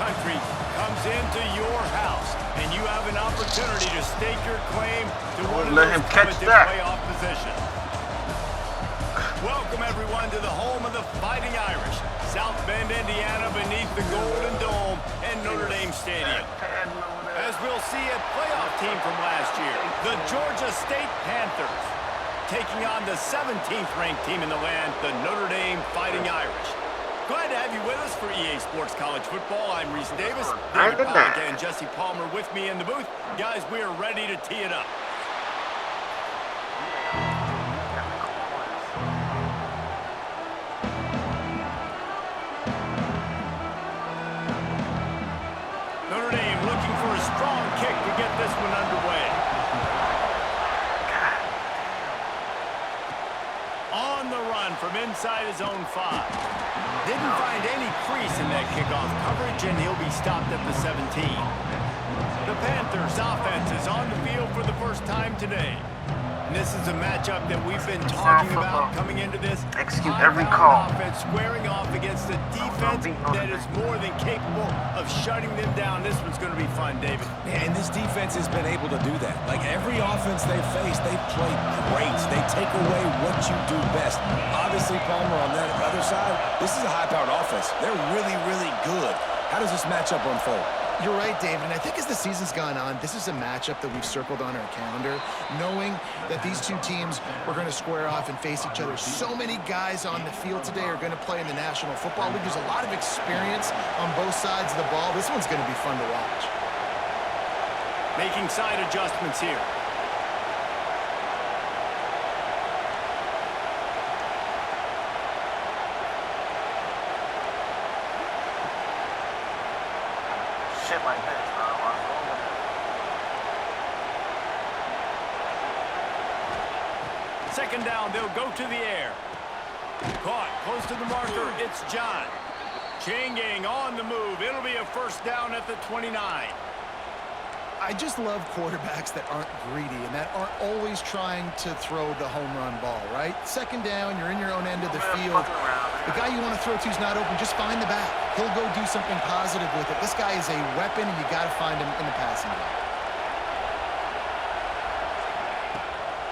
country comes into your house, and you have an opportunity to stake your claim to one of those coveted playoff positions. Welcome, everyone, to the home of the Fighting Irish, South Bend, Indiana, beneath the Golden Dome and Notre Dame Stadium. As we'll see a playoff team from last year, the Georgia State Panthers, taking on the 17th ranked team in the land, the Notre Dame Fighting Irish. Glad to have you with us for EA Sports College Football. I'm Reese Davis, David Pollack, and Jesse Palmer with me in the booth. Guys, we are ready to tee it up. Notre Dame looking for a strong kick to get this one underway. On the run from inside his own 5. Didn't find any crease in that kickoff coverage, and he'll be stopped at the 17. The Panthers' offense is on the field for the first time today. And this is a matchup that we've been talking about coming into this. Execute every call. Offense squaring off against a defense that is more than capable of shutting them down. This one's going to be fun, David. And this defense has been able to do that. Like every offense they've faced, they've played great. They take away what you do best. Obviously, Palmer, on that other side, this is a high-powered offense. They're really, really good. How does this matchup unfold? You're right, David, and I think as the season's gone on, this is a matchup that we've circled on our calendar, knowing that these two teams were going to square off and face each other. So many guys on the field today are going to play in the National Football League. There's a lot of experience on both sides of the ball. This one's going to be fun to watch. Making side adjustments here. Shit like this, Second down, they'll go to the air. Caught, close to the marker, it's John. Chain gang on the move. It'll be a first down at the 29. I just love quarterbacks that aren't greedy and that aren't always trying to throw the home run ball, right? Second down, you're in your own end of the field. The guy you want to throw to is not open. Just find the back. He'll go do something positive with it. This guy is a weapon, and you got to find him in the passing game.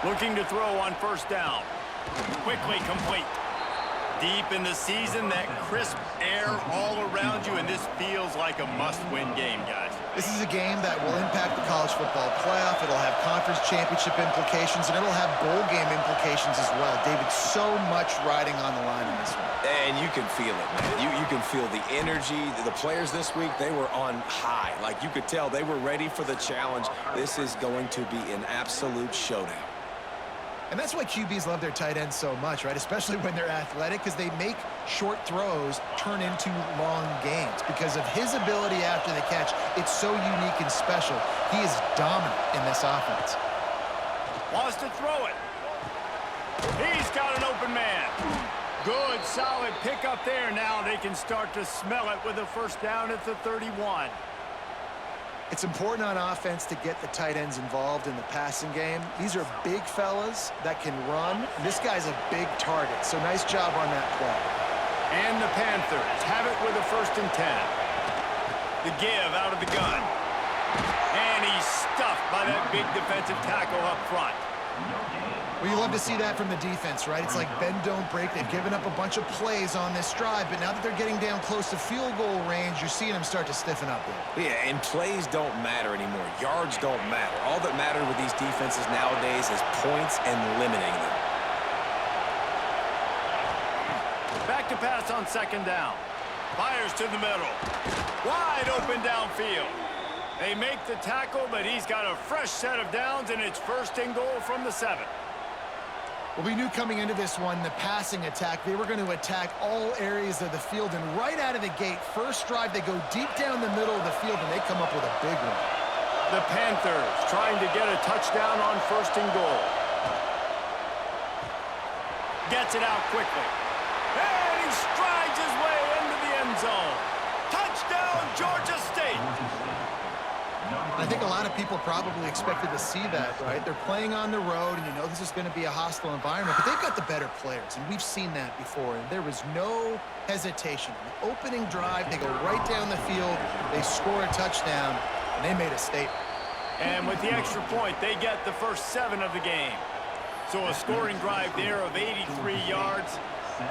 Looking to throw on first down. Quickly complete. Deep in the season, that crisp air all around you, and this feels like a must-win game, guys. This is a game that will impact the college football playoff. It'll have conference championship implications, and it'll have bowl game implications as well. David, so much riding on the line in this one. And you can feel it, man. You can feel the energy. The players this week, they were on high. Like, you could tell they were ready for the challenge. This is going to be an absolute showdown. And that's why QBs love their tight ends so much, right? Especially when they're athletic, because they make short throws turn into long gains. Because of his ability after the catch, it's so unique and special. He is dominant in this offense. Wants to throw it. He's got an open man. Good, solid pickup there. Now they can start to smell it with a first down at the 31. It's important on offense to get the tight ends involved in the passing game. These are big fellas that can run. This guy's a big target, so nice job on that play. And the Panthers have it with a 1st and 10. The give out of the gun. And he's stuffed by that big defensive tackle up front. Well, you love to see that from the defense, right? It's like bend, don't break. They've given up a bunch of plays on this drive, but now that they're getting down close to field goal range, you're seeing them start to stiffen up there. Yeah, and plays don't matter anymore. Yards don't matter. All that matters with these defenses nowadays is points and limiting them. Back to pass on second down. Fires to the middle. Wide open downfield. They make the tackle, but he's got a fresh set of downs, and it's 1st and goal from the 7. Well, we knew coming into this one, the passing attack, they were going to attack all areas of the field. And right out of the gate, first drive, they go deep down the middle of the field, and they come up with a big one. The Panthers trying to get a touchdown on 1st and goal. Gets it out quickly. And he strides his way into the end zone. Touchdown, Georgia State. I I think a lot of people probably expected to see that, right? They're playing on the road, and you know this is going to be a hostile environment, but they've got the better players, and we've seen that before, and there was no hesitation. The opening drive, they go right down the field, they score a touchdown, and they made a statement. And with the extra point, they get the first 7 of the game. So a scoring drive there of 83 yards.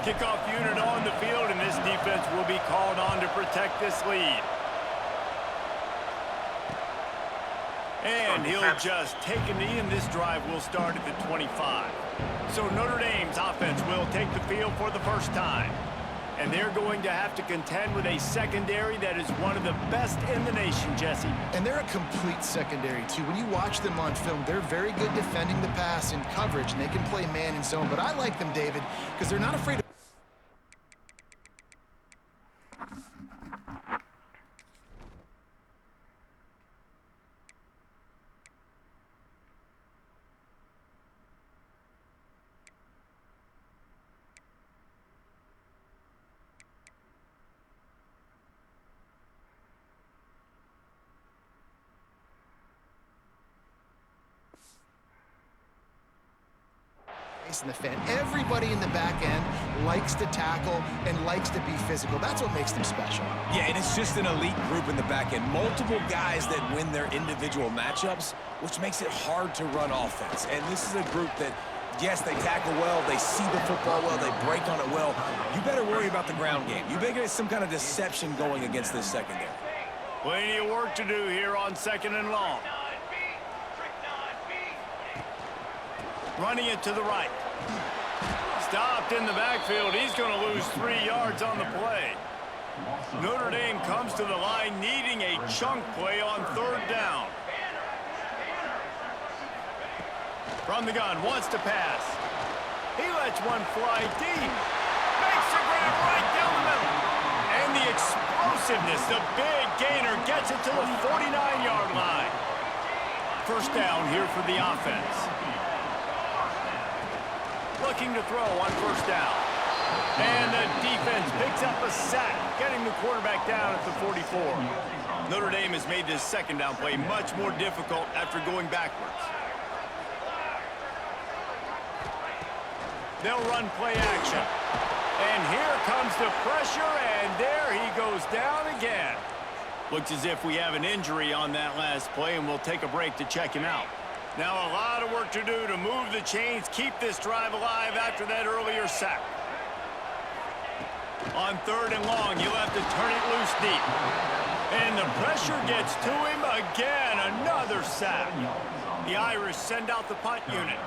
Kickoff unit on the field, and this defense will be called on to protect this lead. And he'll just take a knee, and this drive will start at the 25. So Notre Dame's offense will take the field for the first time. And they're going to have to contend with a secondary that is one of the best in the nation, Jesse. And they're a complete secondary, too. When you watch them on film, they're very good defending the pass in coverage, and they can play man and zone. But I like them, David, because they're not afraid of... and the fan. Everybody in the back end likes to tackle and likes to be physical. That's what makes them special. Yeah, and it's just an elite group in the back end. Multiple guys that win their individual matchups, which makes it hard to run offense. And this is a group that, yes, they tackle well, they see the football well, they break on it well. You better worry about the ground game. You better get some kind of deception going against this secondary. Plenty of work to do here on 2nd and long. Running it to the right. Stopped in the backfield. He's going to lose 3 yards on the play. Notre Dame comes to the line needing a chunk play on 3rd down. From the gun, wants to pass. He lets one fly deep. Makes the grab right down the middle. And the explosiveness, the big gainer gets it to the 49-yard line. First down here for the offense. Looking to throw on 1st down. And the defense picks up a sack, getting the quarterback down at the 44. Notre Dame has made this 2nd down play much more difficult after going backwards. They'll run play action. And here comes the pressure, and there he goes down again. Looks as if we have an injury on that last play, and we'll take a break to check him out. Now a lot of work to do to move the chains, keep this drive alive after that earlier sack. On 3rd and long, you'll have to turn it loose deep. And the pressure gets to him again, another sack. The Irish send out the punt unit.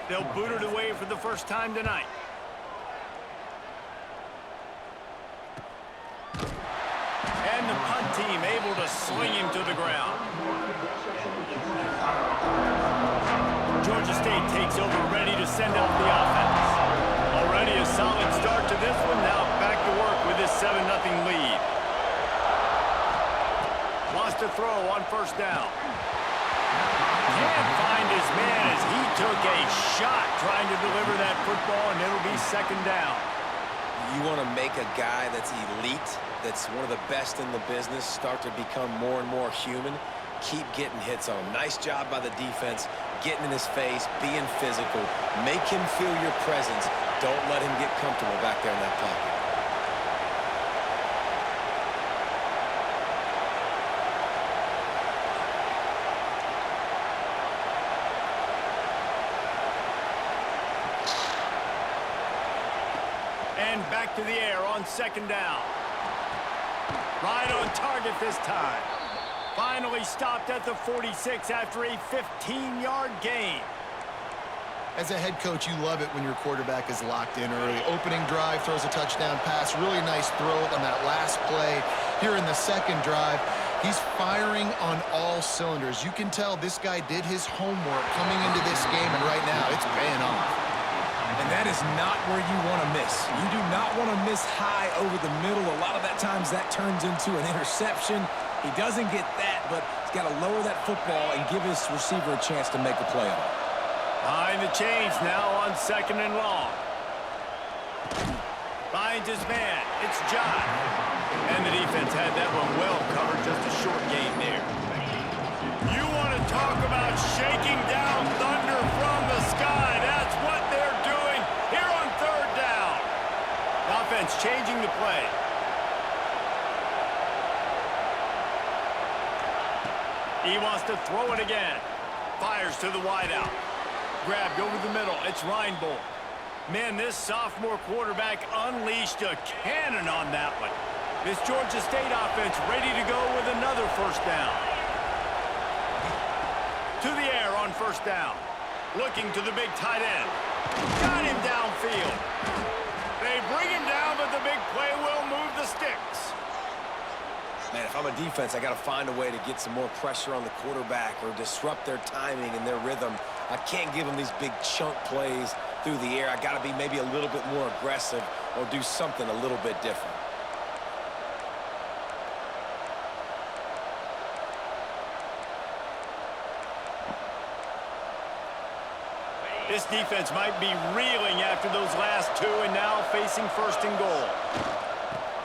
They'll boot it away for the first time tonight. And the punt team able to sling him to the ground. Georgia State takes over, ready to send out the offense. Already a solid start to this one. Now back to work with this 7-0 lead. Lost a throw on 1st down. Can't find his man as he took a shot trying to deliver that football, and it'll be 2nd down. You want to make a guy that's elite, that's one of the best in the business, start to become more and more human. Keep getting hits on him. Nice job by the defense, getting in his face, being physical. Make him feel your presence. Don't let him get comfortable back there in that pocket. And back to the air on 2nd down. Right on target this time. Finally stopped at the 46 after a 15-yard gain. As a head coach, you love it when your quarterback is locked in early. Opening drive, throws a touchdown pass. Really nice throw on that last play. Here in the 2nd drive, he's firing on all cylinders. You can tell this guy did his homework coming into this game, and right now it's paying off. And that is not where you want to miss. You do not want to miss high over the middle. A lot of that times that turns into an interception. He doesn't get that, but he's got to lower that football and give his receiver a chance to make a play on it. Behind the chains now on 2nd and long. Finds his man. It's John. And the defense had that one well covered. Just a short gain there. play. He wants to throw it again. Fires to the wideout. Grabbed over the middle. It's Reinbold. Man, this sophomore quarterback unleashed a cannon on that one. This Georgia State offense ready to go with another first down. To the air on first down. Looking to the big tight end. Got him downfield. They bring him down, but the big play will move the sticks. Man, if I'm a defense, I got to find a way to get some more pressure on the quarterback or disrupt their timing and their rhythm. I can't give them these big chunk plays through the air. I got to be maybe a little bit more aggressive or do something a little bit different. This defense might be reeling after those last two and now facing first and goal.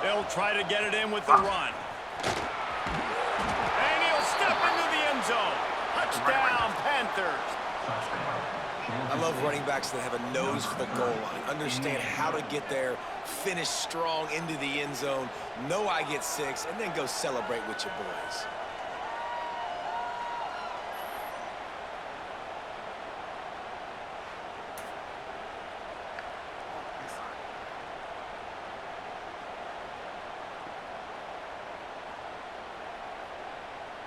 They'll try to get it in with the run. And he'll step into the end zone. Touchdown, Panthers. I love running backs that have a nose for the goal line, understand how to get there, finish strong into the end zone, know I get 6, and then go celebrate with your boys.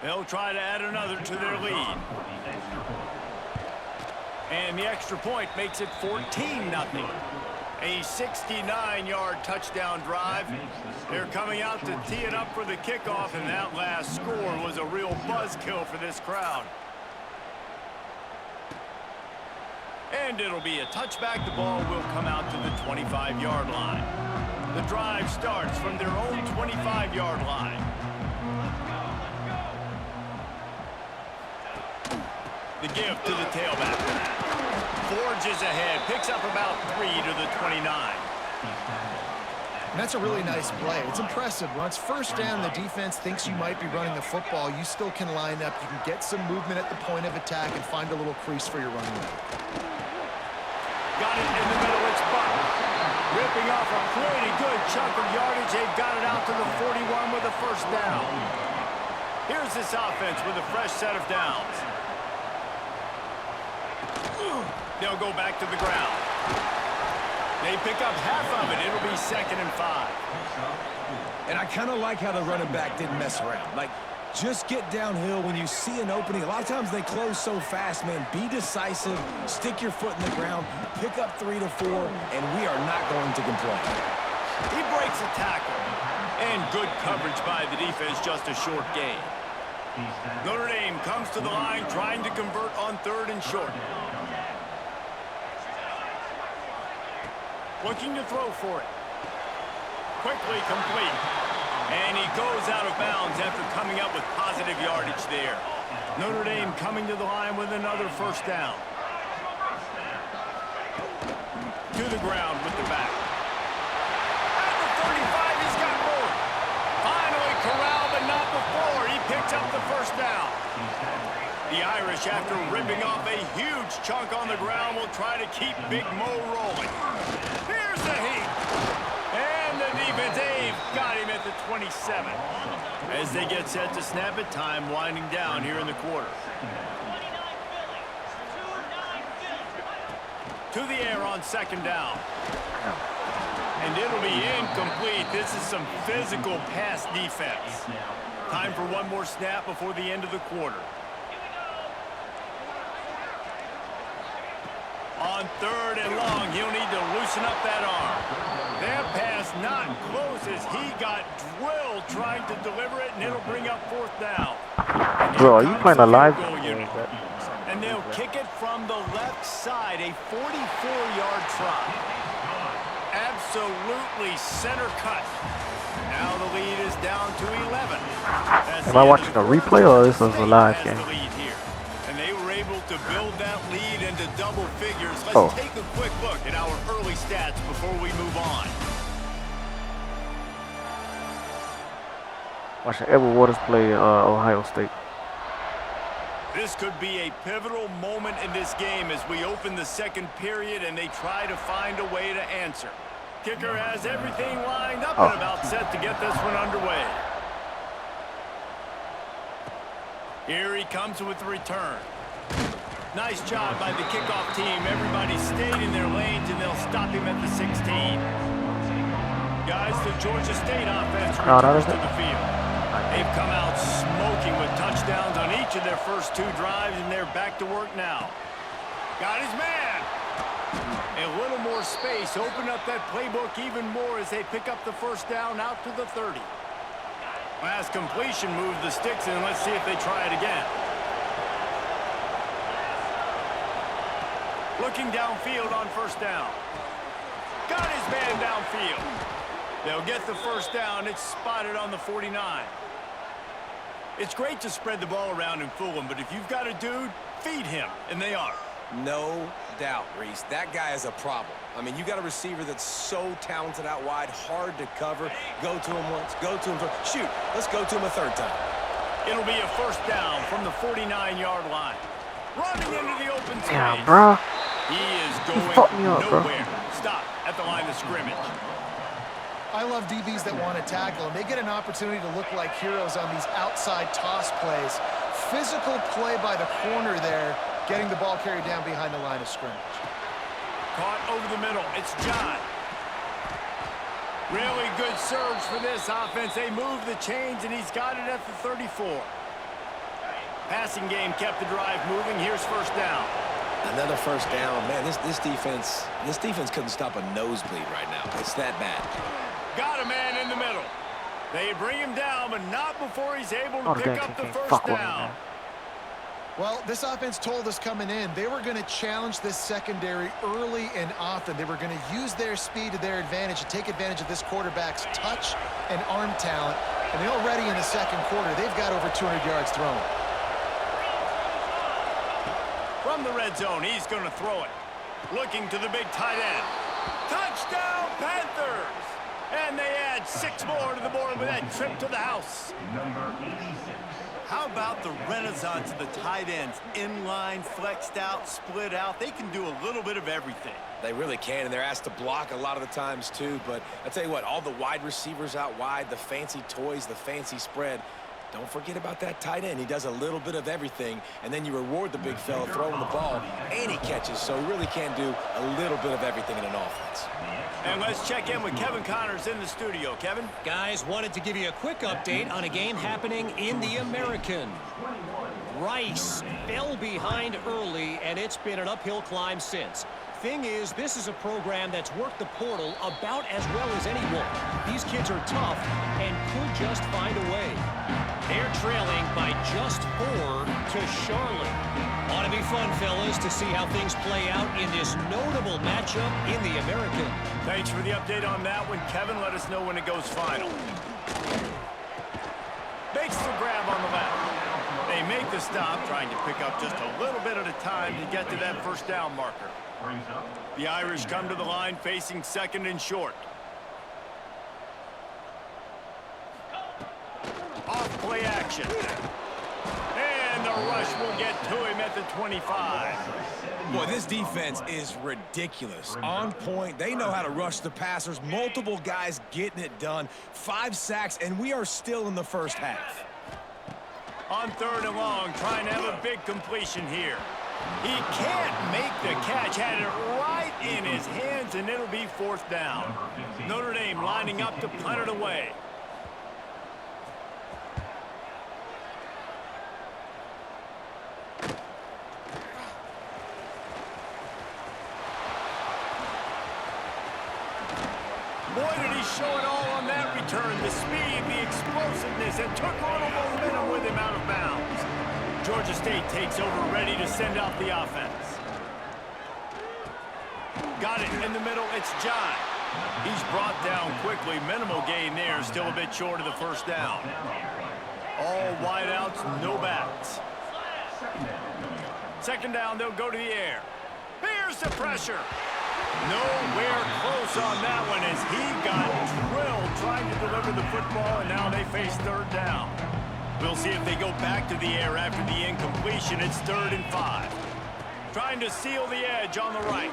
They'll try to add another to their lead. And the extra point makes it 14-0. A 69-yard touchdown drive. They're coming out to tee it up for the kickoff, and that last score was a real buzzkill for this crowd. And it'll be a touchback. The ball will come out to the 25-yard line. The drive starts from their own 25-yard line. The give to the tailback. Forges ahead, picks up about 3 to the 29. And that's a really nice play. It's impressive. When it's first down, the defense thinks you might be running the football. You still can line up. You can get some movement at the point of attack and find a little crease for your running back. Got it in the middle. It's Buck. Ripping off a pretty good chunk of yardage. They've got it out to the 41 with a first down. Here's this offense with a fresh set of downs. They'll go back to the ground. They pick up half of it. It'll be 2nd and 5. And I kind of like how the running back didn't mess around. Like, just get downhill when you see an opening. A lot of times they close so fast, man. Be decisive, stick your foot in the ground, pick up 3 to 4, and we are not going to complain. He breaks a tackle. And good coverage by the defense, just a short gain. Notre Dame comes to the line trying to convert on 3rd and short. Looking to throw for it. Quickly complete. And he goes out of bounds after coming up with positive yardage there. Notre Dame coming to the line with another first down. To the ground with the back. At the 35, he's got more. Finally corralled, but not before. He picks up the first down. The Irish, after ripping off a huge chunk on the ground, will try to keep Big Mo rolling. Here's the heat. And the defense, they've got him at the 27. As they get set to snap it, time winding down here in the quarter. To the air on 2nd down. And it'll be incomplete. This is some physical pass defense. Time for one more snap before the end of the quarter. On 3rd and long, he'll need to loosen up that arm. That pass not close as he got drilled trying to deliver it, and it'll bring up 4th down. Bro, are you playing a live? And they'll kick it from the left side, a 44-yard try. Absolutely center cut. Now the lead is down to 11. Am I watching a replay or this is a live game? And they were able to build that lead into double figures. Let's take a quick look at our early stats before we move on. Watching Edward Waters play Ohio State. This could be a pivotal moment in this game as we open the 2nd period and they try to find a way to answer. Kicker has everything lined up Oh. and about set to get this one underway. Here he comes with the return. Nice job by the kickoff team. Everybody stayed in their lanes, and they'll stop him at the 16. Guys, the Georgia State offense returns to the field. They've come out smoking with touchdowns on each of their first 2 drives, and they're back to work now. Got his man. A little more space. Open up that playbook even more as they pick up the first down out to the 30. Last completion moved the sticks, and let's see if they try it again. Looking downfield on first down. Got his man downfield. They'll get the first down. It's spotted on the 49. It's great to spread the ball around and fool him, but if you've got a dude, feed him, and they are. No doubt, Reese. That guy is a problem. I mean, you got a receiver that's so talented out wide, hard to cover. Go to him once, go to him twice. Shoot, let's go to him a third time. It'll be a first down from the 49-yard line. Running into the open space. Yeah, bro. He is fucked me going up, bro. nowhere. Stop at the line of scrimmage. I love DBs that want to tackle, and they get an opportunity to look like heroes on these outside toss plays. Physical play by the corner there, getting the ball carried down behind the line of scrimmage. Caught over the middle. It's John. Really good surge for this offense. They move the chains, and he's got it at the 34. Passing game kept the drive moving. Here's first down. Another first down. Man, this defense couldn't stop a nosebleed right now. It's that bad. Got a man in the middle. They bring him down, but not before he's able to Oh, pick the guy up the can't first fuck with me, down. man. Well, this offense told us coming in they were going to challenge this secondary early and often. They were going to use their speed to their advantage and take advantage of this quarterback's touch and arm talent. And already in the second quarter, they've got over 200 yards thrown. From the red zone, he's going to throw it. Looking to the big tight end. Touchdown, Panthers! And they add 6 more to the board with that trip to the house. How about the renaissance of the tight ends? Inline, flexed out, split out. They can do a little bit of everything. They really can, and they're asked to block a lot of the times, too. But I tell you what, all the wide receivers out wide, the fancy toys, the fancy spread, don't forget about that tight end. He does a little bit of everything, and then you reward the big fella throwing the ball, and he catches, so he really can do a little bit of everything in an offense. And let's check in with Kevin Connors in the studio. Kevin? Guys, wanted to give you a quick update on a game happening in the American. Rice fell behind early, and it's been an uphill climb since. Thing is, this is a program that's worked the portal about as well as anyone. These kids are tough and could just find a way. They're trailing by just 4 to Charlotte. Ought to be fun, fellas, to see how things play out in this notable matchup in the American. Thanks for the update on that one, Kevin. Let us know when it goes final. Makes the grab on the left. They make the stop, trying to pick up just a little bit at a time to get to that first down marker. The Irish come to the line facing second and short. Off play action. And the rush will get to him at the 25. Boy, this defense is ridiculous. On point. They know how to rush the passers. Multiple guys getting it done. 5 sacks, and we are still in the first half. On third and long, trying to have a big completion here. He can't make the catch. Had it right in his hands, and it'll be fourth down. Notre Dame lining up to punt it away. Boy, did he show it all on that return. The speed, the explosiveness, and took a little momentum with him out of bounds. Georgia State takes over, ready to send out the offense. Got it in the middle. It's John. He's brought down quickly. Minimal gain there. Still a bit short of the first down. All wideouts, no backs. Second down, they'll go to the air. Here's the pressure. Nowhere close on that one as he got drilled trying to deliver the football, and now they face third down. We'll see if they go back to the air after the incompletion. It's 3rd and 5. Trying to seal the edge on the right.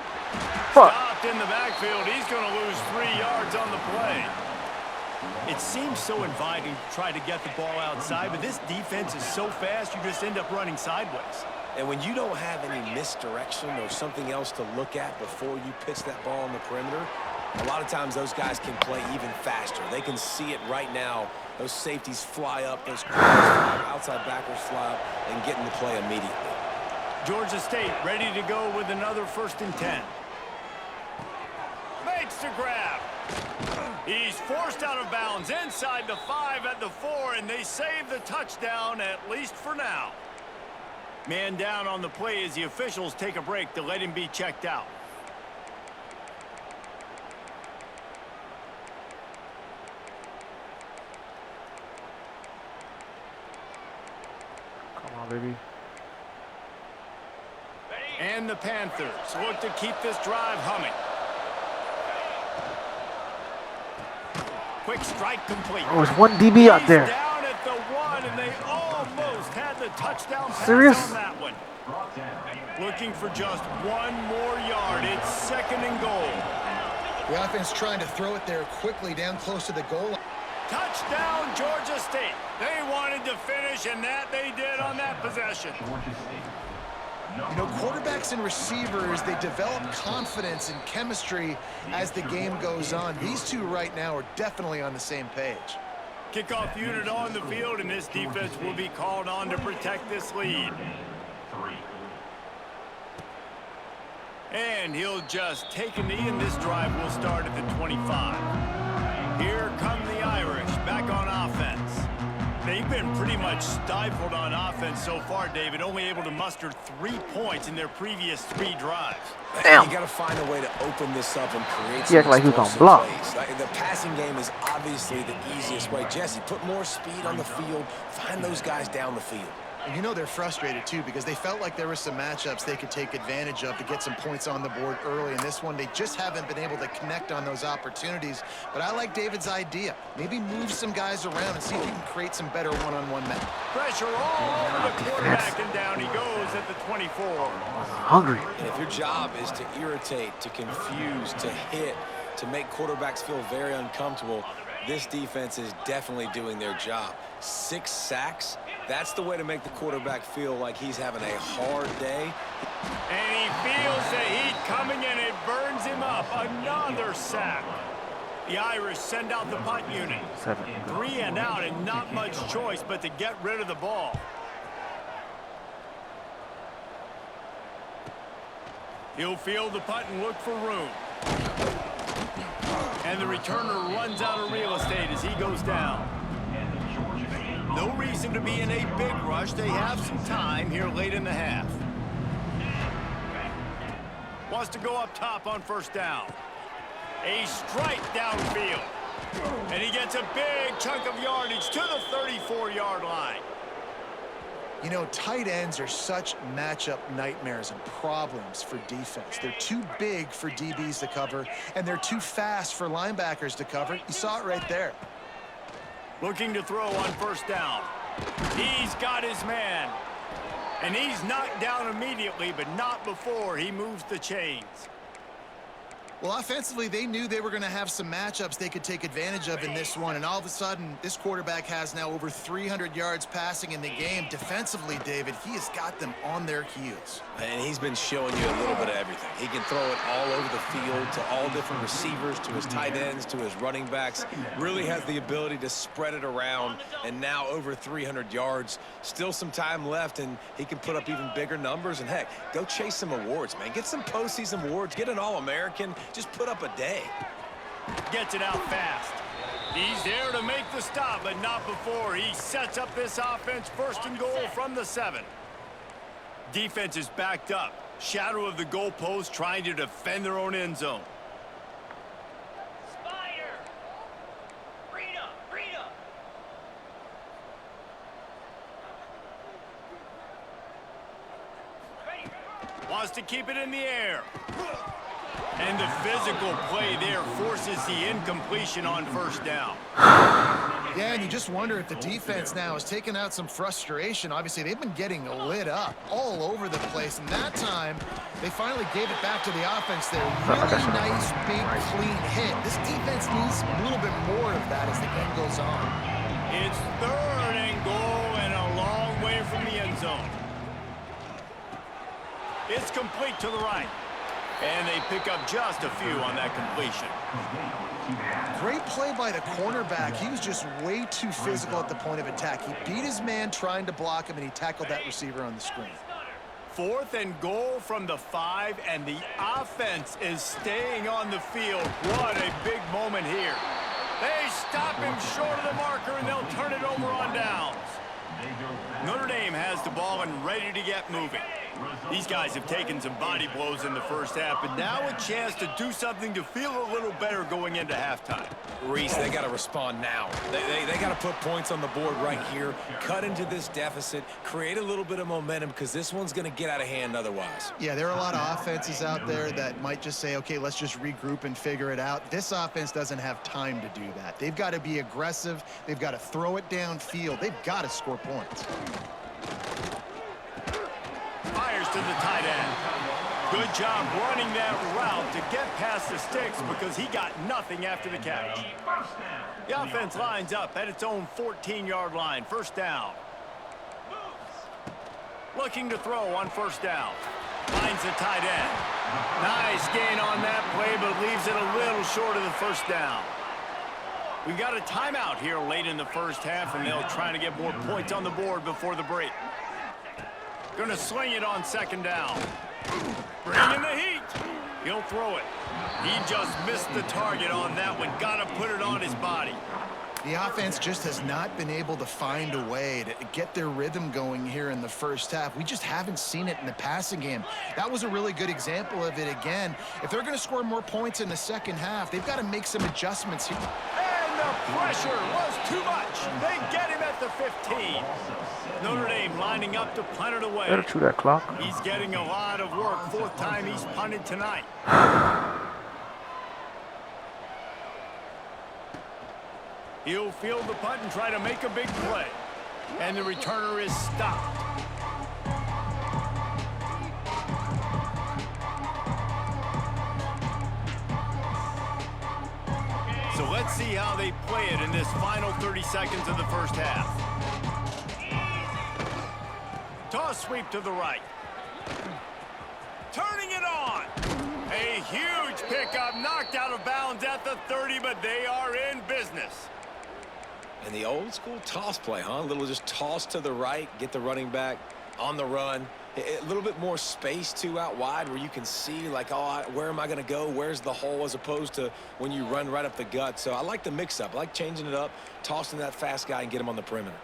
Fuck. Stopped in the backfield. He's going to lose 3 yards on the play. It seems so inviting to try to get the ball outside, but this defense is so fast, you just end up running sideways. And when you don't have any misdirection or something else to look at before you pitch that ball on the perimeter, a lot of times those guys can play even faster. They can see it right now. Those safeties fly up, those corners fly up, outside backers fly up, and get in the play immediately. Georgia State ready to go with another 1st and 10. Makes the grab. He's forced out of bounds inside the 5 at the 4, and they save the touchdown, at least for now. Man down on the play as the officials take a break to let him be checked out. Come on, baby. And the Panthers look to keep this drive humming. Quick strike complete. Oh, there's one DB out there. He's down at the 1, and they almost had the touchdown pass Serious? on that one. Looking for just 1 more yard. It's 2nd and goal. The offense trying to throw it there quickly down close to the goal line. Touchdown, Georgia State. They wanted to finish, and that they did on that possession. You know, quarterbacks and receivers, they develop confidence and chemistry as the game goes on. These two right now are definitely on the same page. Kickoff unit on the field, and this defense will be called on to protect this lead. And he'll just take a knee, and this drive will start at the 25. Here come the Irish back on offense. They've been pretty much stifled on offense so far, David, only able to muster 3 points in their previous 3 drives. Damn. You got to find a way to open this up and create He some acted like he was explosive gonna block. plays. Like, the passing game is obviously the easiest way. Jesse, put more speed on the field. Find those guys down the field. And you know they're frustrated, too, because they felt like there were some matchups they could take advantage of to get some points on the board early. In this one, they just haven't been able to connect on those opportunities. But I like David's idea. Maybe move some guys around and see if he can create some better one-on-one match. Pressure all over the quarterback, and down he goes at the 24. Hungry. And if your job is to irritate, to confuse, to hit, to make quarterbacks feel very uncomfortable, this defense is definitely doing their job. 6 sacks, that's the way to make the quarterback feel like he's having a hard day. And he feels the heat coming, and it burns him up. Another sack. The Irish send out the punt unit. 7. 3 and out, and not much choice but to get rid of the ball. He'll field the punt and look for room. And the returner runs out of real estate as he goes down. No reason to be in a big rush. They have some time here late in the half. Wants to go up top on 1st down. A strike downfield. And he gets a big chunk of yardage to the 34-yard line. You know, tight ends are such matchup nightmares and problems for defense. They're too big for DBs to cover, and they're too fast for linebackers to cover. You saw it right there. Looking to throw on 1st down. He's got his man. And he's knocked down immediately, but not before he moves the chains. Well, offensively, they knew they were going to have some matchups they could take advantage of in this one, and all of a sudden, this quarterback has now over 300 yards passing in the game. Defensively, David, he has got them on their heels. And he's been showing you a little bit of everything. He can throw it all over the field to all different receivers, to his tight ends, to his running backs. Really has the ability to spread it around, and now over 300 yards. Still some time left, and he can put up even bigger numbers. And, heck, go chase some awards, man. Get some postseason awards. Get an All-American. Just put up a day. Gets it out fast. He's there to make the stop, but not before he sets up this offense 1st and goal from the 7. Defense is backed up. Shadow of the goalpost trying to defend their own end zone. Spider! Rita! Wants to keep it in the air. And the physical play there forces the incompletion on 1st down. Yeah, and you just wonder if the defense now is taking out some frustration. Obviously, they've been getting lit up all over the place, and that time, they finally gave it back to the offense there. Really nice, big, clean hit. This defense needs a little bit more of that as the game goes on. It's 3rd and goal and a long way from the end zone. It's complete to the right. And they pick up just a few on that completion. Great play by the cornerback. He was just way too physical at the point of attack. He beat his man trying to block him, and he tackled that receiver on the screen. 4th and goal from the 5, and the offense is staying on the field. What a big moment here. They stop him short of the marker, and they'll turn it over on downs. Notre Dame has the ball and ready to get moving. These guys have taken some body blows in the first half, but now a chance to do something to feel a little better going into halftime. Reese, they got to respond now. They got to put points on the board right here, cut into this deficit, create a little bit of momentum, because this one's going to get out of hand otherwise. Yeah, there are a lot of offenses out there that might just say, okay, let's just regroup and figure it out. This offense doesn't have time to do that. They've got to be aggressive. They've got to throw it downfield. They've got to score points. Fires to the tight end. Good job running that route to get past the sticks because he got nothing after the catch. The offense lines up at its own 14-yard line. 1st down. Looking to throw on 1st down. Finds the tight end. Nice gain on that play, but leaves it a little short of the 1st down. We got a timeout here late in the first half, and they'll try to get more points on the board before the break. Gonna sling it on 2nd down. Bringing the heat. He'll throw it. He just missed the target on that one. Gotta put it on his body. The offense just has not been able to find a way to get their rhythm going here in the first half. We just haven't seen it in the passing game. That was a really good example of it again. If they're going to score more points in the second half, they've got to make some adjustments here. And the pressure was too much. They get him at the 15. Notre Dame lining up to punt it away. Better chew that clock. He's getting a lot of work. 4th time he's punted tonight. He'll field the punt and try to make a big play. And the returner is stopped. So let's see how they play it in this final 30 seconds of the first half. Toss sweep to the right. Turning it on. A huge pickup, knocked out of bounds at the 30, but they are in business. And the old school toss play, huh? A little just toss to the right, get the running back on the run. A little bit more space, too, out wide where you can see, like, oh, where am I going to go? Where's the hole, as opposed to when you run right up the gut. So I like the mix-up. I like changing it up, tossing that fast guy and get him on the perimeter.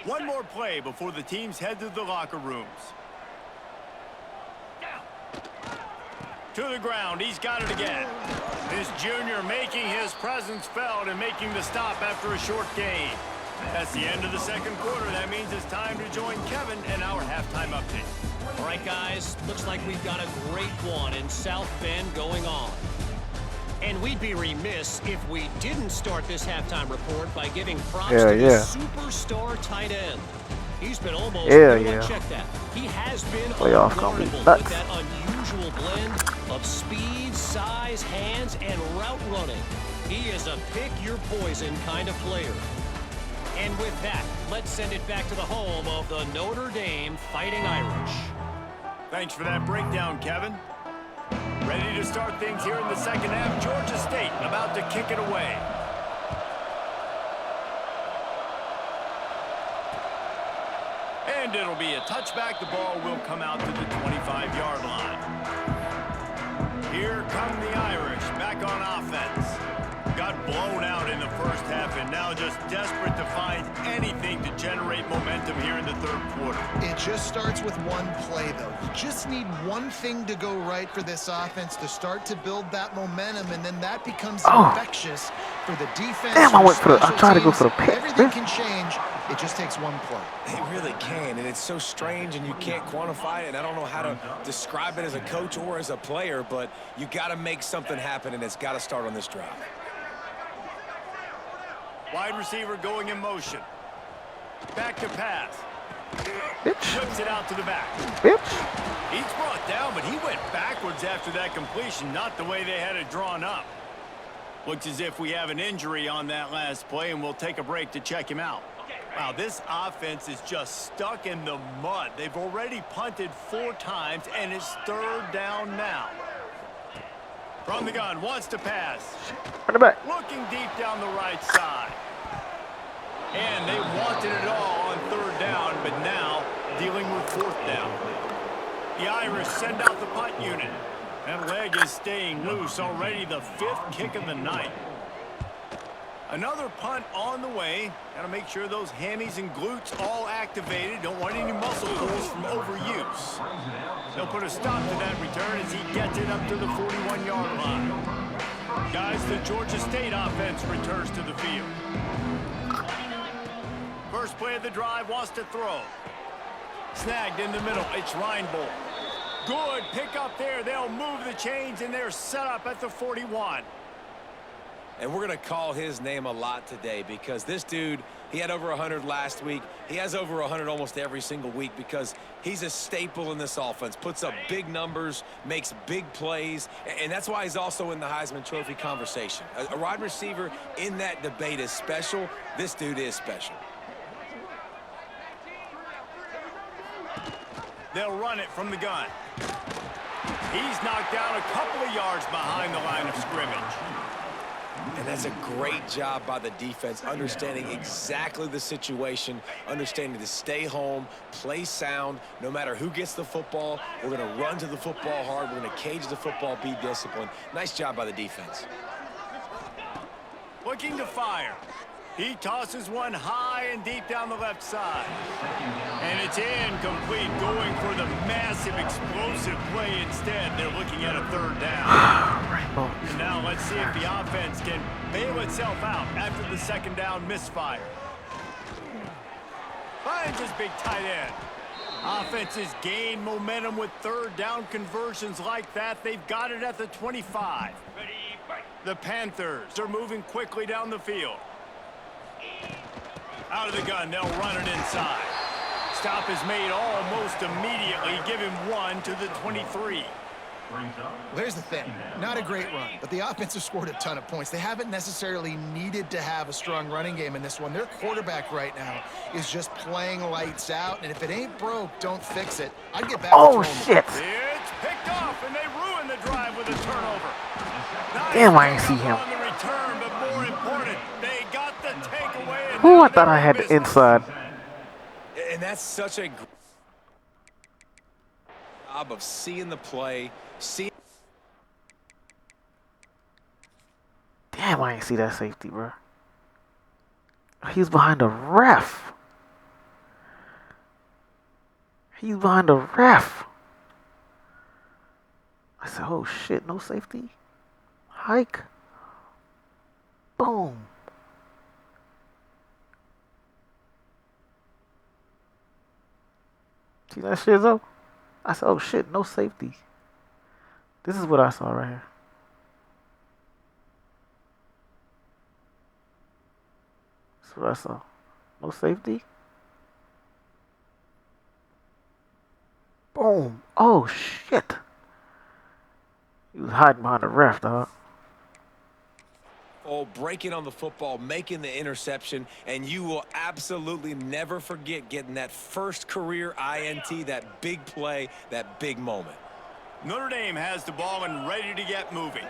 One more play before the teams head to the locker rooms. To the ground. He's got it again. This junior making his presence felt and making the stop after a short gain. That's the end of the second quarter. That means it's time to join Kevin and our halftime update. All right, guys, looks like we've got a great one in South Bend going on. And we'd be remiss if we didn't start this halftime report by giving props to the superstar tight end. He's been almost check that. He has been unguardable with that unusual blend of speed, size, hands, and route running. He is a pick-your-poison kind of player. And with that, let's send it back to the home of the Notre Dame Fighting Irish. Thanks for that breakdown, Kevin. Ready to start things here in the second half. Georgia State about to kick it away. And it'll be a touchback. The ball will come out to the 25-yard line. Here come the Irish back on offense. Got blown out in the first half and now just desperate to find anything to generate momentum here in the third quarter. It just starts with one play, though. You just need one thing to go right for this offense to start to build that momentum, and then that becomes infectious for the defense. Damn, I tried to go for the pick. Everything can change. It just takes one play. It really can, and it's so strange, and you can't quantify it, and I don't know how to describe it as a coach or as a player, but you got to make something happen, and it's got to start on this drive. Wide receiver going in motion. Back to pass. Bitch. Whips it out to the back. Bitch. He's brought down, but he went backwards after that completion, not the way they had it drawn up. Looks as if we have an injury on that last play, and we'll take a break to check him out. Wow, this offense is just stuck in the mud. They've already punted 4 times, and it's 3rd down now. From the gun, wants to pass. Run it back. Looking deep down the right side. And they wanted it all on 3rd down, but now dealing with 4th down. The Irish send out the punt unit. That leg is staying loose, already the 5th kick of the night. Another punt on the way. Got to make sure those hammies and glutes all activated. Don't want any muscle pulls from overuse. They'll put a stop to that return as he gets it up to the 41-yard line. Guys, the Georgia State offense returns to the field. First play of the drive, wants to throw. Snagged in the middle. It's Reinbold. Good pick up there. They'll move the chains, and they're set up at the 41. And we're going to call his name a lot today because this dude, he had over 100 last week. He has over 100 almost every single week because he's a staple in this offense. Puts up big numbers, makes big plays, and that's why he's also in the Heisman Trophy conversation. A wide receiver in that debate is special. This dude is special. They'll run it from the gun. He's knocked down a couple of yards behind the line of scrimmage. And that's a great job by the defense, understanding exactly the situation, understanding to stay home, play sound, no matter who gets the football. We're going to run to the football hard. We're going to cage the football, be disciplined. Nice job by the defense. Looking to fire. He tosses one high and deep down the left side. And it's incomplete, going for the massive explosive play instead. They're looking at a 3rd down. And now let's see if the offense can bail itself out after the 2nd down misfire. Finds his big tight end. Offenses gain momentum with 3rd down conversions like that. They've got it at the 25. The Panthers are moving quickly down the field. Out of the gun, they'll run it inside. Stop is made almost immediately. Give him 1 to the 23. Well, here's the thing. Not a great run, but the offense has scored a ton of points. They haven't necessarily needed to have a strong running game in this one. Their quarterback right now is just playing lights out, and if it ain't broke, don't fix it. I'd get back Oh, to throwing shit. It's picked off, and they ruin the drive with a turnover. Nice Damn, I ain't see him. on the return, but more important, they got the takeaway. Who I thought I had the inside. And that's such a great job of seeing the play, Damn, I ain't see that safety, bro. He's behind a ref. He's behind a ref. I said, oh shit, no safety. Hike. Boom. See that shit though? I said, oh shit, no safety. This is what I saw right here. This is what I saw. No safety. Boom. Oh shit. He was hiding behind the ref, dog. breaking on the football, making the interception, and you will absolutely never forget getting that first career INT, that big play, that big moment. Notre Dame has the ball and ready to get moving.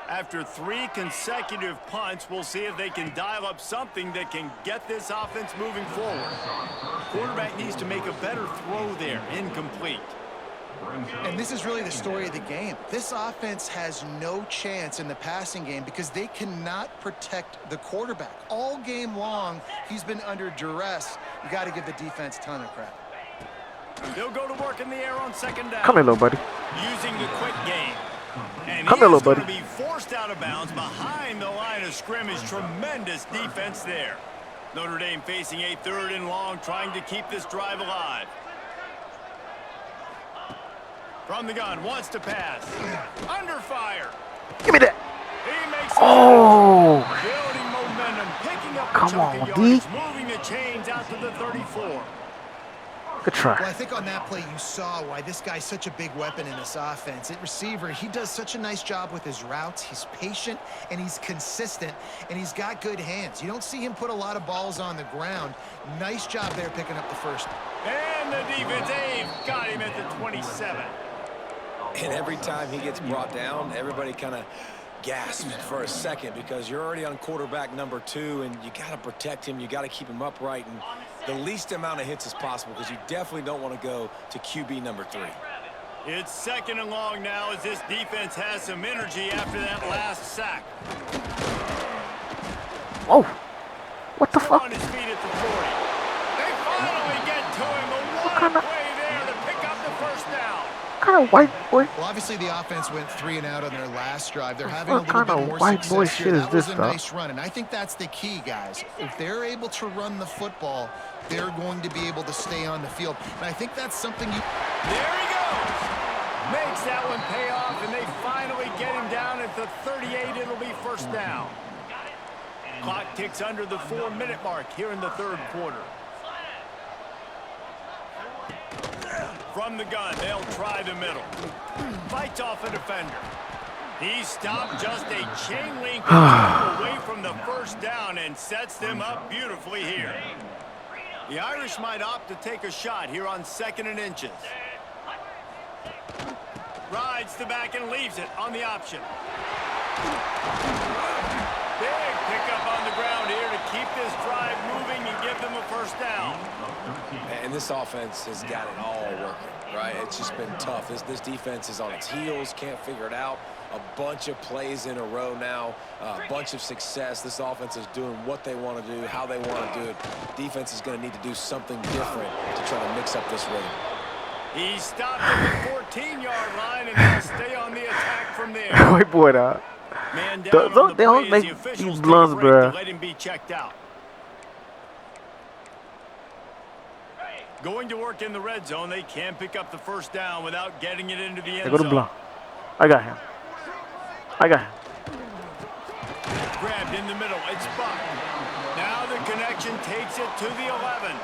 After 3 consecutive punts, we'll see if they can dial up something that can get this offense moving forward. Quarterback needs to make a better throw there, incomplete. And this is really the story of the game. This offense has no chance in the passing game because they cannot protect the quarterback. All game long, he's been under duress. You got to give the defense a ton of credit. They'll go to work in the air on second down. Come here, little buddy. Using the quick game. And Come here, little going buddy. to be forced out of bounds behind the line of scrimmage. Tremendous defense there. Notre Dame facing a 3rd and long, trying to keep this drive alive. From the gun, wants to pass. Under fire. Give me that. He makes Oh. building momentum, picking up Come chunk of on, yardage, D. moving the chains out to the 34. Good try. Well, I think on that play you saw why this guy's such a big weapon in this offense. At receiver, he does such a nice job with his routes. He's patient, and he's consistent, and he's got good hands. You don't see him put a lot of balls on the ground. Nice job there picking up the first. And the defense aim got him at the 27. And every time he gets brought down, everybody kind of gasps for a second because you're already on quarterback number 2, and you got to protect him. You got to keep him upright and the least amount of hits as possible because you definitely don't want to go to QB number 3. It's second and long now as this defense has some energy after that last sack. Oh, what the Still fuck? on his feet at the 40. They finally get to him. What a play there to pick up the first down. What kind of white boy? Well, obviously the offense went 3 and out on their last drive. They're having a What little kind bit of more white boy success shit here. is That was this, a dog? nice run, and I think that's the key, guys. If they're able to run the football, they're going to be able to stay on the field. And I think that's something you... There he goes. Makes that one pay off, and they finally get him down at the 38. It'll be first down. Clock ticks under the 4-minute mark here in the third quarter. From the gun, they'll try the middle. Fights off a defender. He stopped just a chain link away from the first down and sets them up beautifully here. The Irish might opt to take a shot here on 2nd and inches. Rides the back and leaves it on the option. Big pickup on the ground here to keep this drive moving and give them a first down. And this offense has got it all working, right? It's just been tough. This defense is on its heels, can't figure it out. A bunch of plays in a row now, a bunch of success. This offense is doing what they want to do, how they want to do it. Defense is going to need to do something different to try to mix up this rhythm. He stopped at the 14-yard line and they'll stay on the attack from there. White boy, dog. Man down on the They don't play as make the officials these take a blunts, break bruh. to let him be checked out. Going to work in the red zone, they can pick up the first down without getting it into the end They go to zone. blunt. I got him. I got him. Grabbed in the middle. It's Buck. Now the connection takes it to the 11.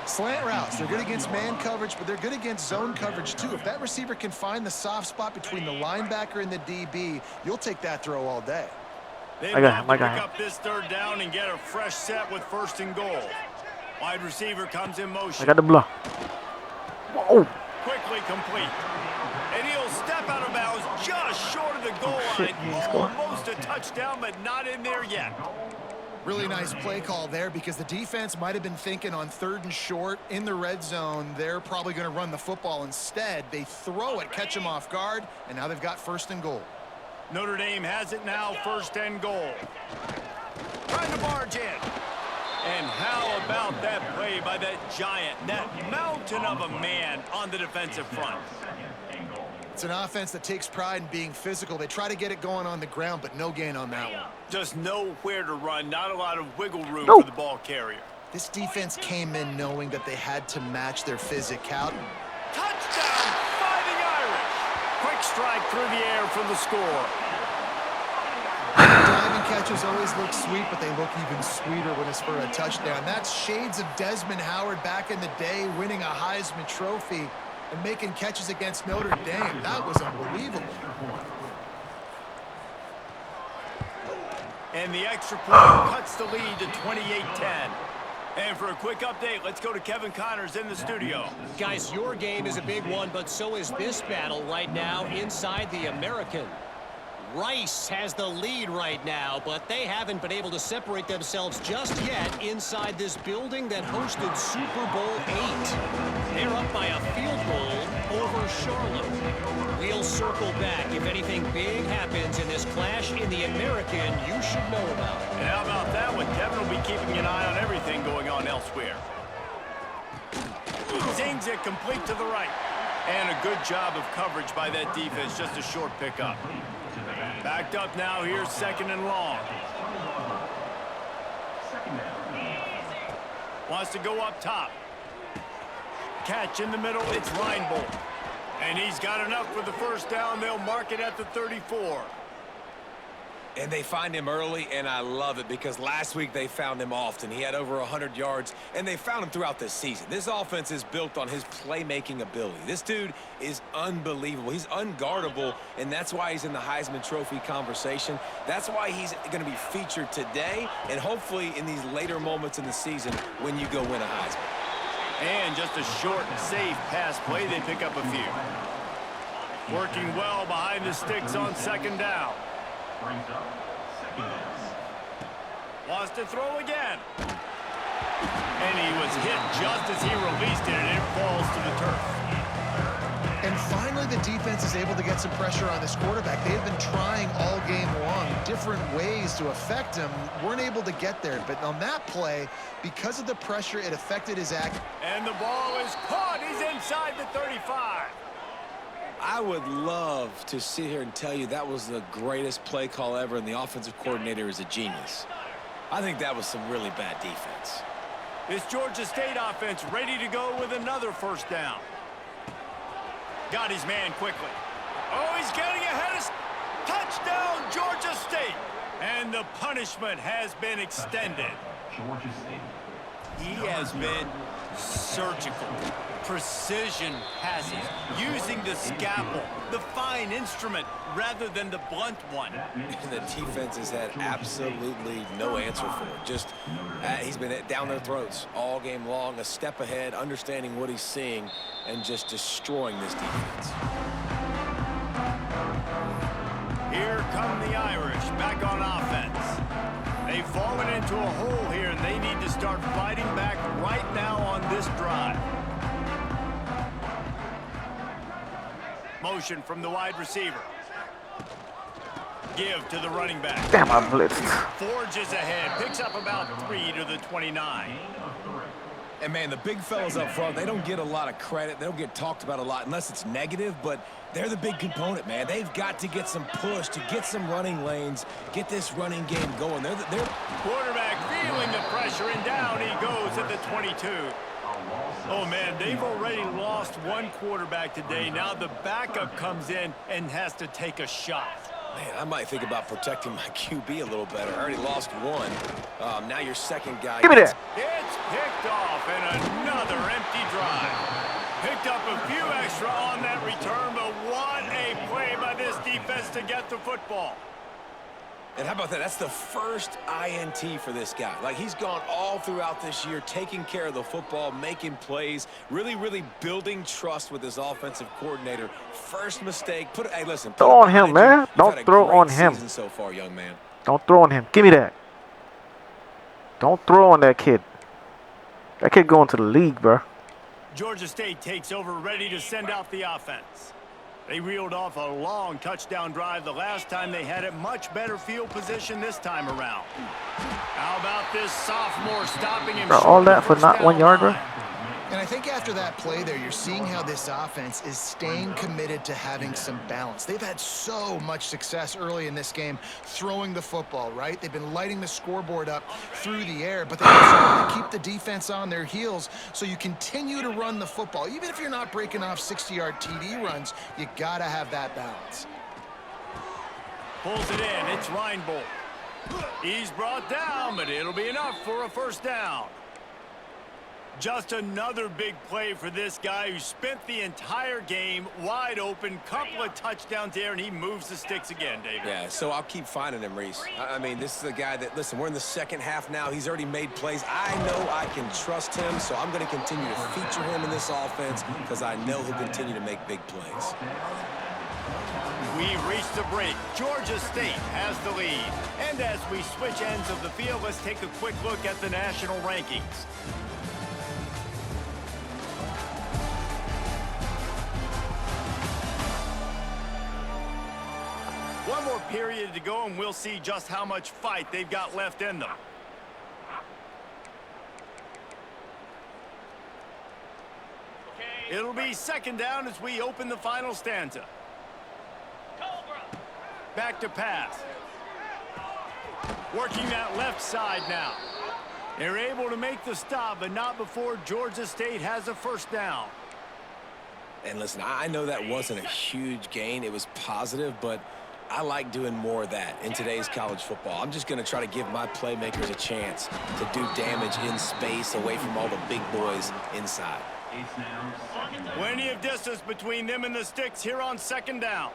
Slant routes, they're good against man coverage, but they're good against zone coverage too. If that receiver can find the soft spot between the linebacker and the DB, you'll take that throw all day. They I got him, love to I got pick him. up this third down and get a fresh set with 1st and goal. Wide receiver comes in motion. I got the blunt. Whoa. Quickly complete. And he'll step out of bounds just short of the goal Shit, line. he scored. Almost a touchdown, but not in there yet. Really nice play call there because the defense might have been thinking on 3rd and short in the red zone. They're probably going to run the football instead. They throw it, catch them off guard, and now they've got 1st and goal. Notre Dame has it now, 1st and goal. Trying to barge in. And how about that play by that giant, that mountain of a man on the defensive front? It's an offense that takes pride in being physical. They try to get it going on the ground, but no gain on that one. Just nowhere to run, not a lot of wiggle room No. for the ball carrier. This defense came in knowing that they had to match their physicality. Touchdown, Fighting Irish. Quick strike through the air for the score. Diving catches always look sweet, but they look even sweeter when it's for a touchdown. That's shades of Desmond Howard back in the day, winning a Heisman Trophy and making catches against Notre Dame. That was unbelievable. And the extra point cuts the lead to 28-10. And for a quick update, let's go to Kevin Connors in the studio. Guys, your game is a big one, but so is this battle right now inside the American. Rice has the lead right now, but they haven't been able to separate themselves just yet inside this building that hosted Super Bowl VIII. They're up by a field goal over Charlotte. We'll circle back. If anything big happens in this clash in the American, you should know about it. And how about that one? Kevin will be keeping an eye on everything going on elsewhere. Zings it complete to the right. And a good job of coverage by that defense. Just a short pickup. Backed up now here, 2nd and long. Wants to go up top. Catch in the middle, it's Reinbold. And he's got enough for the first down. They'll mark it at the 34. And they find him early, and I love it because last week they found him often. He had over 100 yards, and they found him throughout this season. This offense is built on his playmaking ability. This dude is unbelievable. He's unguardable, and that's why he's in the Heisman Trophy conversation. That's why he's going to be featured today and hopefully in these later moments in the season when you go win a Heisman. And just a short, safe pass play. They pick up a few. Working well behind the sticks on second down. Wants to throw again. And he was hit just as he released it, and it falls to the turf. And finally, the defense is able to get some pressure on this quarterback. They've been trying all game long, different ways to affect him. Weren't able to get there. But on that play, because of the pressure, it affected his act. And the ball is caught. He's inside the 35. I would love to sit here and tell you that was the greatest play call ever, and the offensive coordinator is a genius. I think that was some really bad defense. This Georgia State offense ready to go with another first down. Got his man quickly. Oh, he's getting ahead of... Touchdown, Georgia State! And the punishment has been extended. He has been surgical. Precision passes, using the scalpel, the fine instrument, rather than the blunt one. And the defense has had absolutely no answer for it. Just, he's been down their throats all game long, a step ahead, understanding what he's seeing, and just destroying this defense. Here come the Irish, back on offense. They've fallen into a hole here, and they need to start fighting back right now on this drive. Motion from the wide receiver. Give to the running back. Damn, I blitzed. Forges ahead. Picks up about 3 to the 29. And, man, the big fellas up front, they don't get a lot of credit. They don't get talked about a lot unless it's negative, but they're the big component, man. They've got to get some push, to get some running lanes, get this running game going. They're Quarterback feeling the pressure, and down he goes at the 22. Oh, man, they've already lost one quarterback today. Now the backup comes in and has to take a shot. Man, I might think about protecting my QB a little better. I already lost one. Now your second guy. Give me that. It's picked off, and another empty drive. Picked up a few extra on that return, but what a play by this defense to get the football. And how about that? That's the first INT for this guy. Like, he's gone all throughout this year, taking care of the football, making plays, really, really building trust with his offensive coordinator. First mistake. Hey, listen. Throw on him, man. Don't throw on him. So far, young man. Don't throw on him. Give me that. Don't throw on that kid. That kid going to the league, bro. Georgia State takes over, ready to send out the offense. They reeled off a long touchdown drive the last time. They had a much better field position this time around. How about this sophomore stopping him? Bro, all that for not 1 yard, bro? And I think after that play there, you're seeing how this offense is staying committed to having some balance. They've had so much success early in this game throwing the football, right? They've been lighting the scoreboard up through the air, but they also want to keep the defense on their heels so you continue to run the football. Even if you're not breaking off 60-yard TD runs, you got to have that balance. Pulls it in. It's Reinbold. He's brought down, but it'll be enough for a first down. Just another big play for this guy who spent the entire game wide open. Couple of touchdowns there, and he moves the sticks again, David. Yeah, so I'll keep finding him, Reese. I mean, this is a guy that, listen, we're in the second half now. He's already made plays. I know I can trust him, so I'm going to continue to feature him in this offense because I know he'll continue to make big plays. We've reached the break. Georgia State has the lead. And as we switch ends of the field, let's take a quick look at the national rankings. One more period to go, and we'll see just how much fight they've got left in them. It'll be second down as we open the final stanza. Back to pass. Working that left side now. They're able to make the stop, but not before Georgia State has a first down. And listen, I know that wasn't a huge gain. It was positive, but I like doing more of that in today's college football. I'm just going to try to give my playmakers a chance to do damage in space away from all the big boys inside. Plenty of distance between them and the sticks here on second down.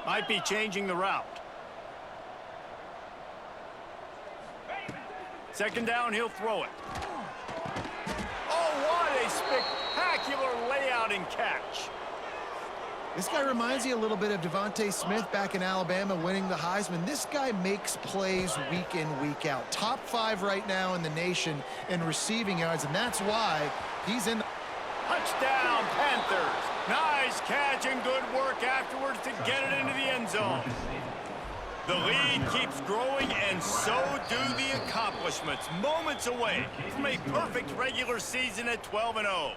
Might be changing the route. Second down, he'll throw it. Oh, what a spectacular layout and catch. This guy reminds you a little bit of Devontae Smith back in Alabama winning the Heisman. This guy makes plays week in, week out. Top 5 right now in the nation in receiving yards, and that's why he's in. Touchdown, Panthers. Nice catch and good work afterwards to get it into the end zone. The lead keeps growing, and so do the accomplishments. Moments away from a perfect regular season at 12-0.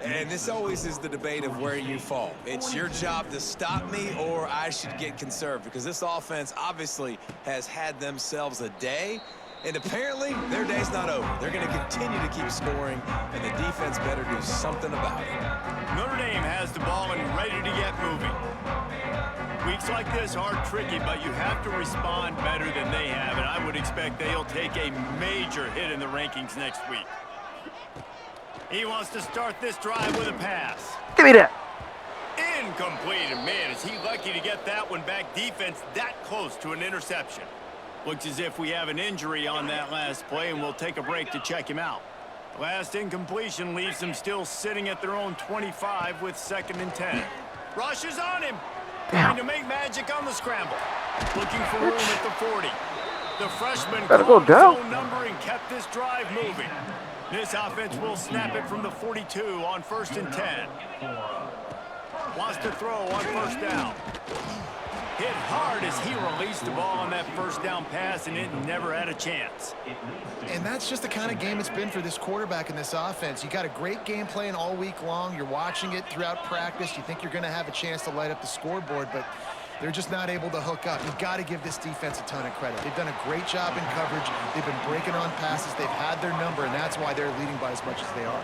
And this always is the debate of where you fall. It's your job to stop me, or I should get conserved, because this offense obviously has had themselves a day, and apparently their day's not over. They're going to continue to keep scoring, and the defense better do something about it. Notre Dame has the ball and ready to get moving. Weeks like this are tricky, but you have to respond better than they have, and I would expect they'll take a major hit in the rankings next week. He wants to start this drive with a pass. Give me that. Incomplete, and man, is he lucky to get that one back. Defense that close to an interception. Looks as if we have an injury on that last play, and we'll take a break to check him out. Last incompletion leaves them still sitting at their own 25 with 2nd and 10. Rushes on him. Trying to make magic on the scramble. Looking for room at the 40. The freshman better go down. His own number and kept this drive moving. This offense will snap it from the 42 on 1st and 10. Wants to throw on 1st down. Hit hard as he released the ball on that 1st down pass, and it never had a chance. And that's just the kind of game it's been for this quarterback in this offense. You got a great game plan all week long. You're watching it throughout practice. You think you're going to have a chance to light up the scoreboard, but they're just not able to hook up. You've got to give this defense a ton of credit. They've done a great job in coverage. They've been breaking on passes. They've had their number, and that's why they're leading by as much as they are.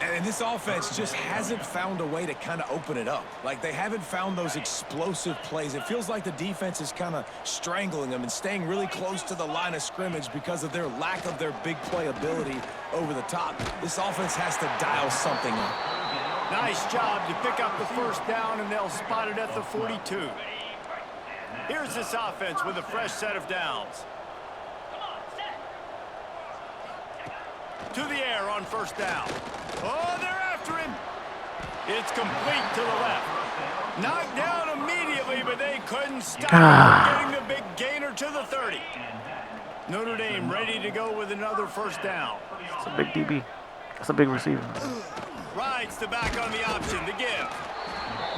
And this offense just hasn't found a way to kind of open it up. Like, they haven't found those explosive plays. It feels like the defense is kind of strangling them and staying really close to the line of scrimmage because of their lack of their big play ability over the top. This offense has to dial something up. Nice job to pick up the 1st down, and they'll spot it at the 42. Here's this offense with a fresh set of downs. To the air on 1st down. Oh, they're after him. It's complete to the left. Knocked down immediately, but they couldn't stop him from getting the big gainer to the 30. Notre Dame ready to go with another 1st down. It's a big DB. That's a big receiver. Rides the back on the option to give.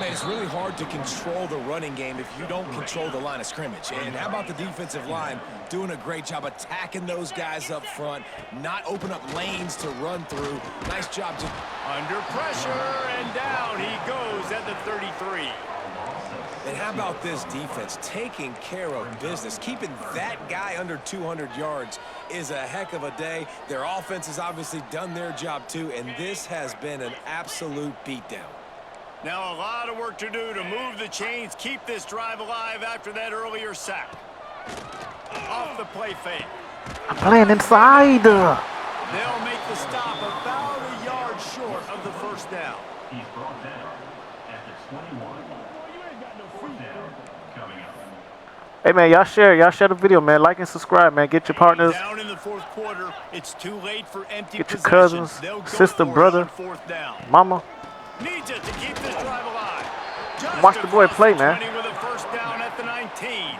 Man, it's really hard to control the running game if you don't control the line of scrimmage. And how about the defensive line doing a great job attacking those guys up front, not open up lanes to run through. Nice job. Under pressure, and down he goes at the 33. And how about this defense taking care of business? Keeping that guy under 200 yards is a heck of a day. Their offense has obviously done their job too, and this has been an absolute beatdown. Now a lot of work to do to move the chains, keep this drive alive after that earlier sack. Off the play fake. I'm playing inside. They'll make the stop about a yard short of the 1st down. He's brought down at the 21. Hey man, y'all share the video, man. Like and subscribe, man. Get your partners. Down in the 4th quarter, it's too late for empty Get your possessions. cousins, They'll go sister, for it brother, on 4th down. mama. Needs it to keep this drive alive. Just Watch the boy across play, the man. 20 with a 1st down at the 19.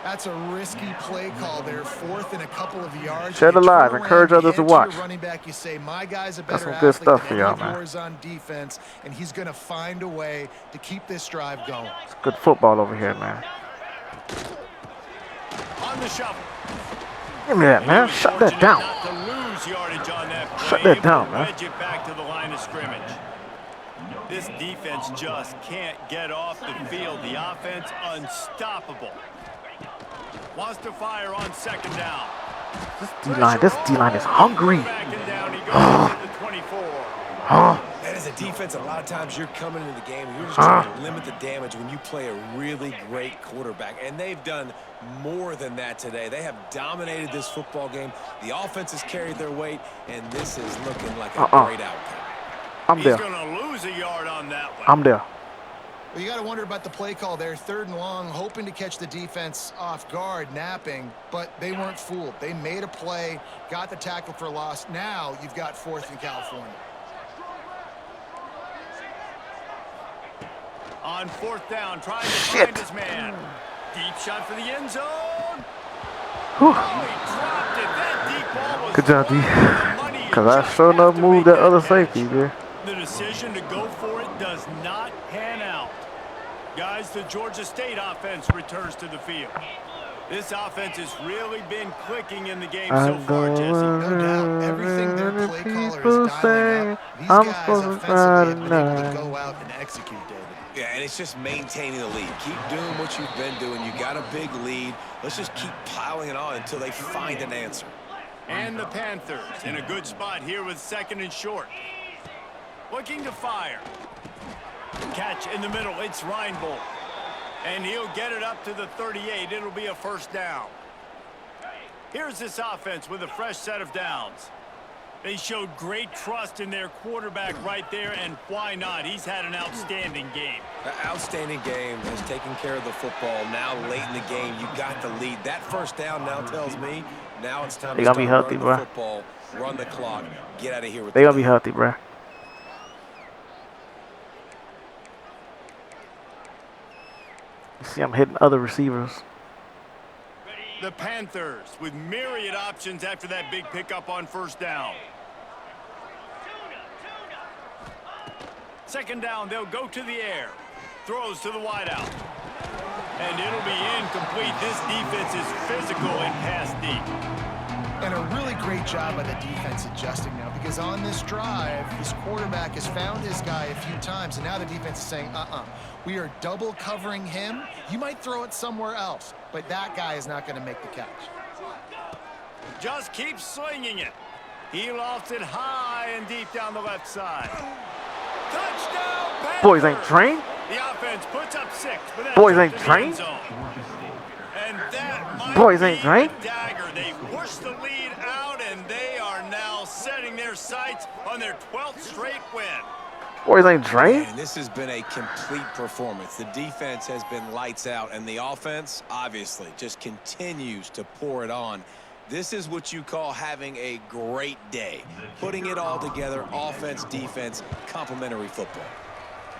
That's a risky play call there. 4th and a couple of yards. Share the You live. turn Encourage around, you others to head your watch. Running back, you say, my guy's a Got better some good athlete stuff than for any y'all, of man. yours on defense, and he's going to find a way to keep this drive going. It's good football over here, man. On the shuffle. Give me that, man. Shut that down. Not to lose yardage on that play. Shut that down, man. Wedge it back to the line of scrimmage. This defense just can't get off the field. The offense unstoppable. Wants to fire on 2nd down. This D-line is hungry. Back and down he goes at the 24. That is a defense, a lot of times you're coming into the game and you're just trying to limit the damage when you play a really great quarterback. And they've done more than that today. They have dominated this football game. The offense has carried their weight, and this is looking like a great outcome. I'm there. He's going to lose a yard on that one. I'm there. Well, you got to wonder about the play call there. 3rd and long, hoping to catch the defense off guard, napping, but they weren't fooled. They made a play, got the tackle for loss. Now you've got 4th in California. On 4th down, trying to find his man. Deep shot for the end zone. Whew. Oh, he dropped it. That deep ball was Good job, D. right on the money. Because I sure enough moved that other safety, man. The decision to go for it does not pan out. Guys, the Georgia State offense returns to the field. This offense has really been clicking in the game so far, Jesse. No doubt. Everything their play caller is dialing up. These guys offensively have been able to go out and execute, David. Yeah, and it's just maintaining the lead. Keep doing what you've been doing. You got a big lead. Let's just keep piling it on until they find an answer. And the Panthers in a good spot here with 2nd and short. Looking to fire. Catch in the middle. It's Reinbold. And he'll get it up to the 38. It'll be a 1st down. Here's this offense with a fresh set of downs. They showed great trust in their quarterback right there, and why not? He's had an outstanding game. An outstanding game, has taken care of the football. Now late in the game, you got the lead. That 1st down now tells me now it's time to start running the football, run the clock, get out of here with They gonna be healthy, bro. You see, I'm hitting other receivers. The Panthers with myriad options after that big pickup on 1st down. 2nd down, they'll go to the air. Throws to the wideout. And it'll be incomplete. This defense is physical and pass deep. And a really great job by the defense adjusting now, because on this drive, this quarterback has found his guy a few times, and now the defense is saying, we are double covering him. You might throw it somewhere else, but that guy is not going to make the catch. Just keep slinging it. He lofts it high and deep down the left side. Touchdown, Panthers! Boys ain't trained. The offense puts up 6. But Boys ain't trained. And that might Boys be ain't trained. a dagger. They push the lead out, and they are now setting their sights on their 12th straight win. Boys ain't trained. And this has been a complete performance. The defense has been lights out, and the offense, obviously, just continues to pour it on. This is what you call having a great day. Putting it all together, offense, defense, complementary football.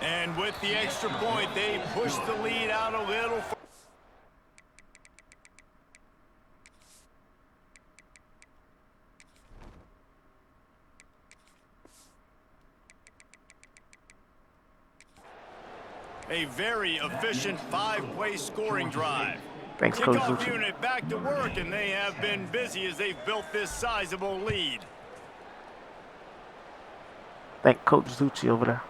And with the extra point, they push the lead out a little further. A very efficient 5-play scoring drive. Thanks, Coach Kickoff Zucci. unit back to work, and they have been busy as they've built this sizable lead. Thank Coach Zucci over there.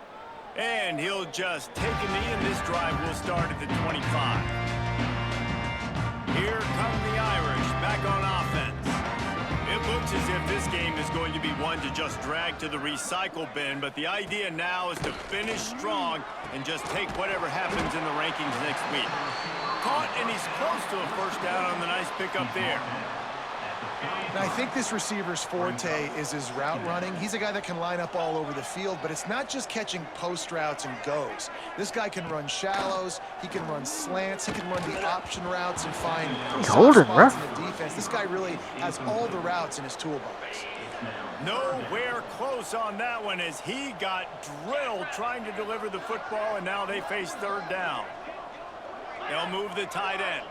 And he'll just take a knee, and this drive will start at the 25. Here come the Irish back on offense. It looks as if this game is going to be one to just drag to the recycle bin, but the idea now is to finish strong and just take whatever happens in the rankings next week. Caught, and he's close to a 1st down on the nice pickup there. And I think this receiver's forte is his route running. He's a guy that can line up all over the field, but it's not just catching post routes and goes. This guy can run shallows, he can run slants, he can run the option routes and find holding, spots in the defense. This guy really has all the routes in his toolbox. Nowhere close on that one as he got drilled trying to deliver the football, and now they face 3rd down. They'll move the tight end.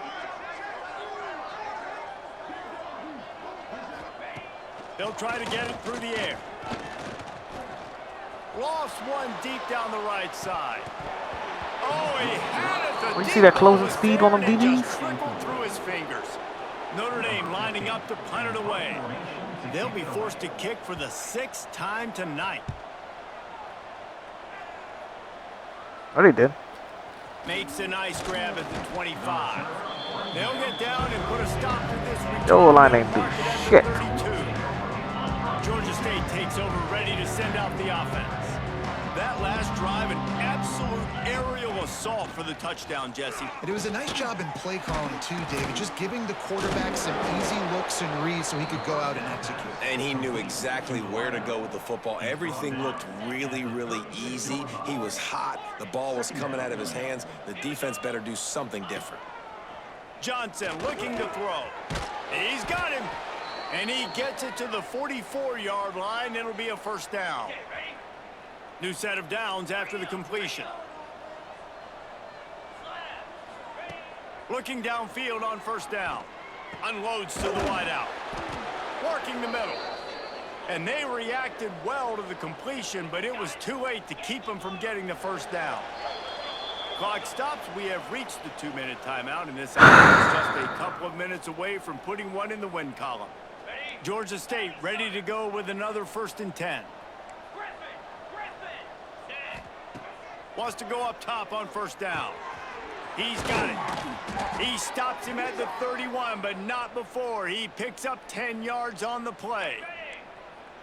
They'll try to get it through the air. Lost one deep down the right side. Oh, he had it. You see that closing speed on them DBs? Just trickled through his fingers. Notre Dame lining up to punt it away. They'll be forced to kick for the 6th time tonight. Oh, they did. Makes a nice grab at the 25. They'll get down and put a stop to this return. Your line ain't do shit. 32. Georgia State takes over, ready to send out the offense. That assault for the touchdown, Jesse. And it was a nice job in play calling too, David, just giving the quarterback some easy looks and reads so he could go out and execute. And he knew exactly where to go with the football. Everything looked really, really easy. He was hot. The ball was coming out of his hands. The defense better do something different. Johnson looking to throw. He's got him. And he gets it to the 44-yard line. It'll be a first down. New set of downs after the completion. Looking downfield on first down. Unloads to the wideout. Working the middle. And they reacted well to the completion, but it was too late to keep them from getting the first down. Clock stops. We have reached the 2-minute timeout, and this half is just a couple of minutes away from putting one in the win column. Georgia State ready to go with another 1st and 10. Wants to go up top on first down. He's got it. He stops him at the 31, but not before. He picks up 10 yards on the play.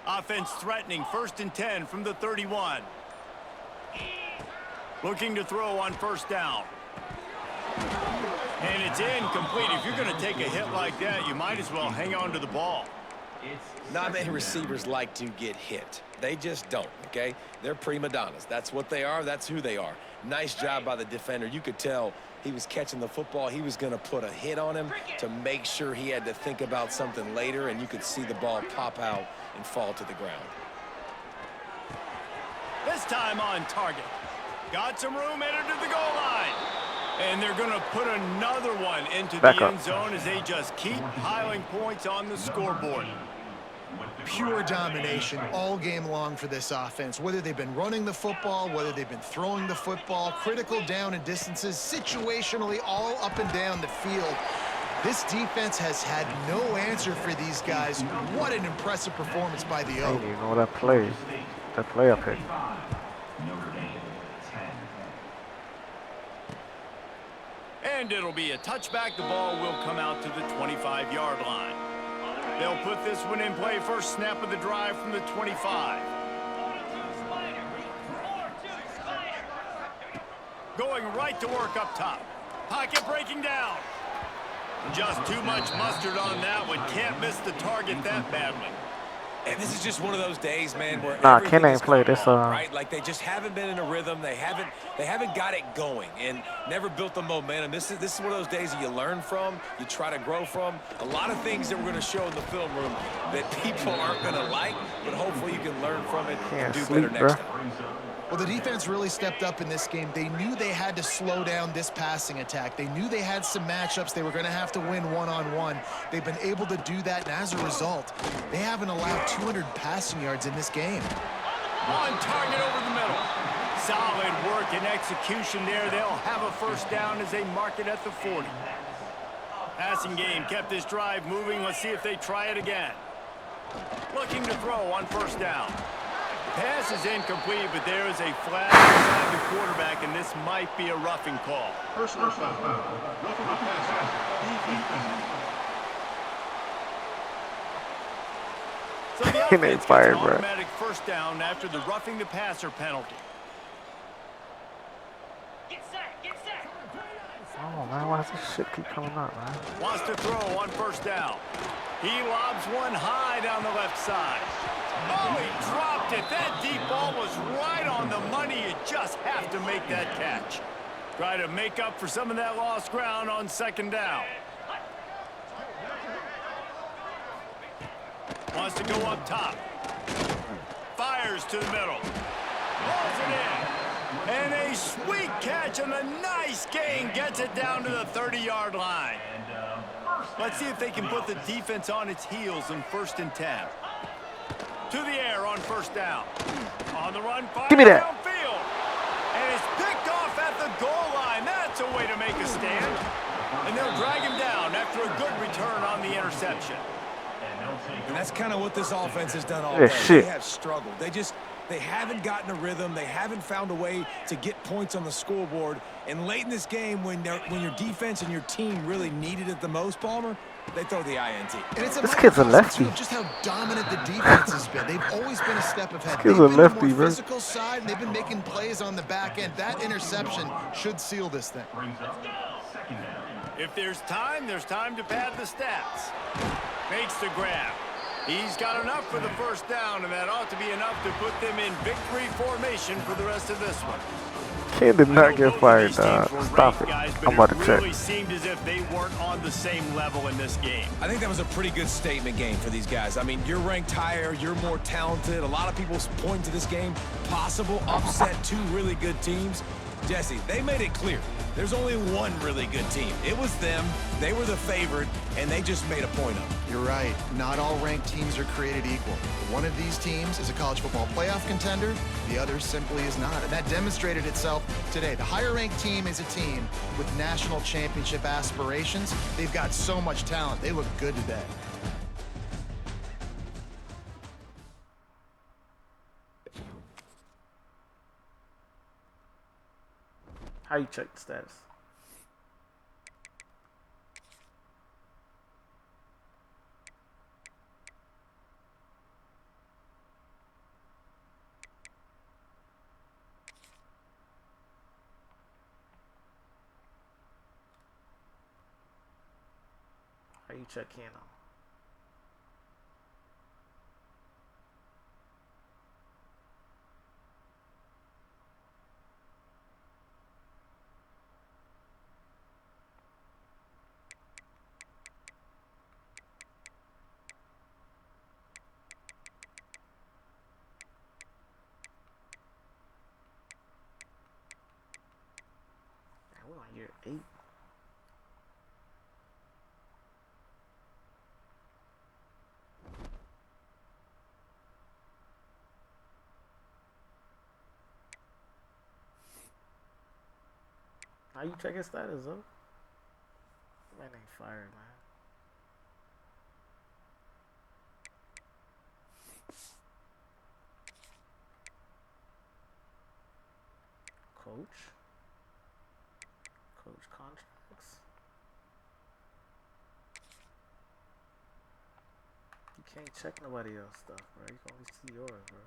Offense threatening, 1st and 10 from the 31. Looking to throw on first down. And it's incomplete. If you're going to take a hit like that, you might as well hang on to the ball. Not many receivers like to get hit. They just don't, okay? They're prima donnas. That's what they are. That's who they are. Nice job by the defender. You could tell he was catching the football. He was going to put a hit on him to make sure he had to think about something later, and you could see the ball pop out and fall to the ground. This time on target. Got some room, headed to the goal line. And they're going to put another one into the end zone as they just keep piling points on the scoreboard. Pure domination all game long for this offense. Whether they've been running the football, whether they've been throwing the football, critical down and distances, situationally all up and down the field. This defense has had no answer for these guys. What an impressive performance by the O. You know that play up here. And it'll be a touchback. The ball will come out to the 25-yard line. They'll put this one in play. First snap of the drive from the 25. Going right to work up top. Pocket breaking down. Just too much mustard on that one. Can't miss the target that badly. And this is just one of those days, man, where Ken ain't played this. right? Like they just haven't been in a rhythm. They haven't got it going and never built the momentum. This is one of those days that you learn from, you try to grow from. A lot of things that we're going to show in the film room that people aren't going to like, but hopefully you can learn from it and do better next time. Well, the defense really stepped up in this game. They knew they had to slow down this passing attack. They knew they had some matchups they were going to have to win one-on-one. They've been able to do that, and as a result, they haven't allowed 200 passing yards in this game. On target over the middle. Solid work and execution there. They'll have a first down as they mark it at the 40. Passing game kept this drive moving. Let's see if they try it again. Looking to throw on first down. Pass is incomplete, but there is a flag inside the quarterback, and this might be a roughing call. Personal foul. Roughing the passer. So the He offense made gets fire, an bro. automatic first down after the roughing the passer penalty. Oh man, why does this shit keep coming up, man? Wants to throw on first down. He lobs one high down the left side. Oh, he dropped it. That deep ball was right on the money. You just have to make that catch. Try to make up for some of that lost ground on second down. Wants to go up top. Fires to the middle. Rolls it in. And a sweet catch and a nice gain gets it down to the 30-yard line. Let's see if they can put the defense on its heels in 1st and 10. To the air on first down. On the run, fire downfield. And it's picked off at the goal line. That's a way to make a stand. And they'll drag him down after a good return on the interception. And that's kind of what this offense has done all day. They have struggled. They haven't gotten a rhythm. They haven't found a way to get points on the scoreboard. And late in this game, when your defense and your team really needed it the most, Palmer, they throw the INT. And it's a This kid's a microcosm, lefty. too, of just how dominant the defense has been. They've always been a step ahead. This kid's They've a been lefty, the more bro. physical side, and they've been making plays on the back end. That interception should seal this thing. Brings up second down. If there's time to pad the stats. Makes the grab. He's got enough for the first down, and that ought to be enough to put them in victory formation for the rest of this one. Kid did not get fired, dog. Stop it. I'm about to check. It really seemed as if they weren't on the same level in this game. I think that was a pretty good statement game for these guys. I mean, you're ranked higher, you're more talented. A lot of people point to this game, possible upset, two really good teams. Jesse, they made it clear. There's only one really good team. It was them. They were the favorite, and they just made a point of it. You're right. Not all ranked teams are created equal. One of these teams is a college football playoff contender. The other simply is not. And that demonstrated itself today. The higher ranked team is a team with national championship aspirations. They've got so much talent. They look good today. How you check the status? How you check Kano? We're on year 8. How you check his status, though? Man ain't fired, man. Coach contracts. You can't check nobody else stuff, bro. You can only see yours, bro.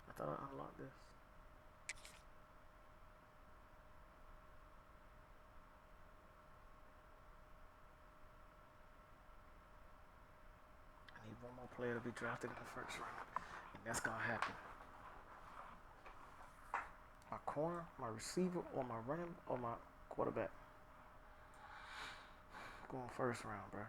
I thought I unlocked this. I need one more player to be drafted in the first round, and that's gonna happen. My corner, my receiver, or my running, or my quarterback. Going first round, bro.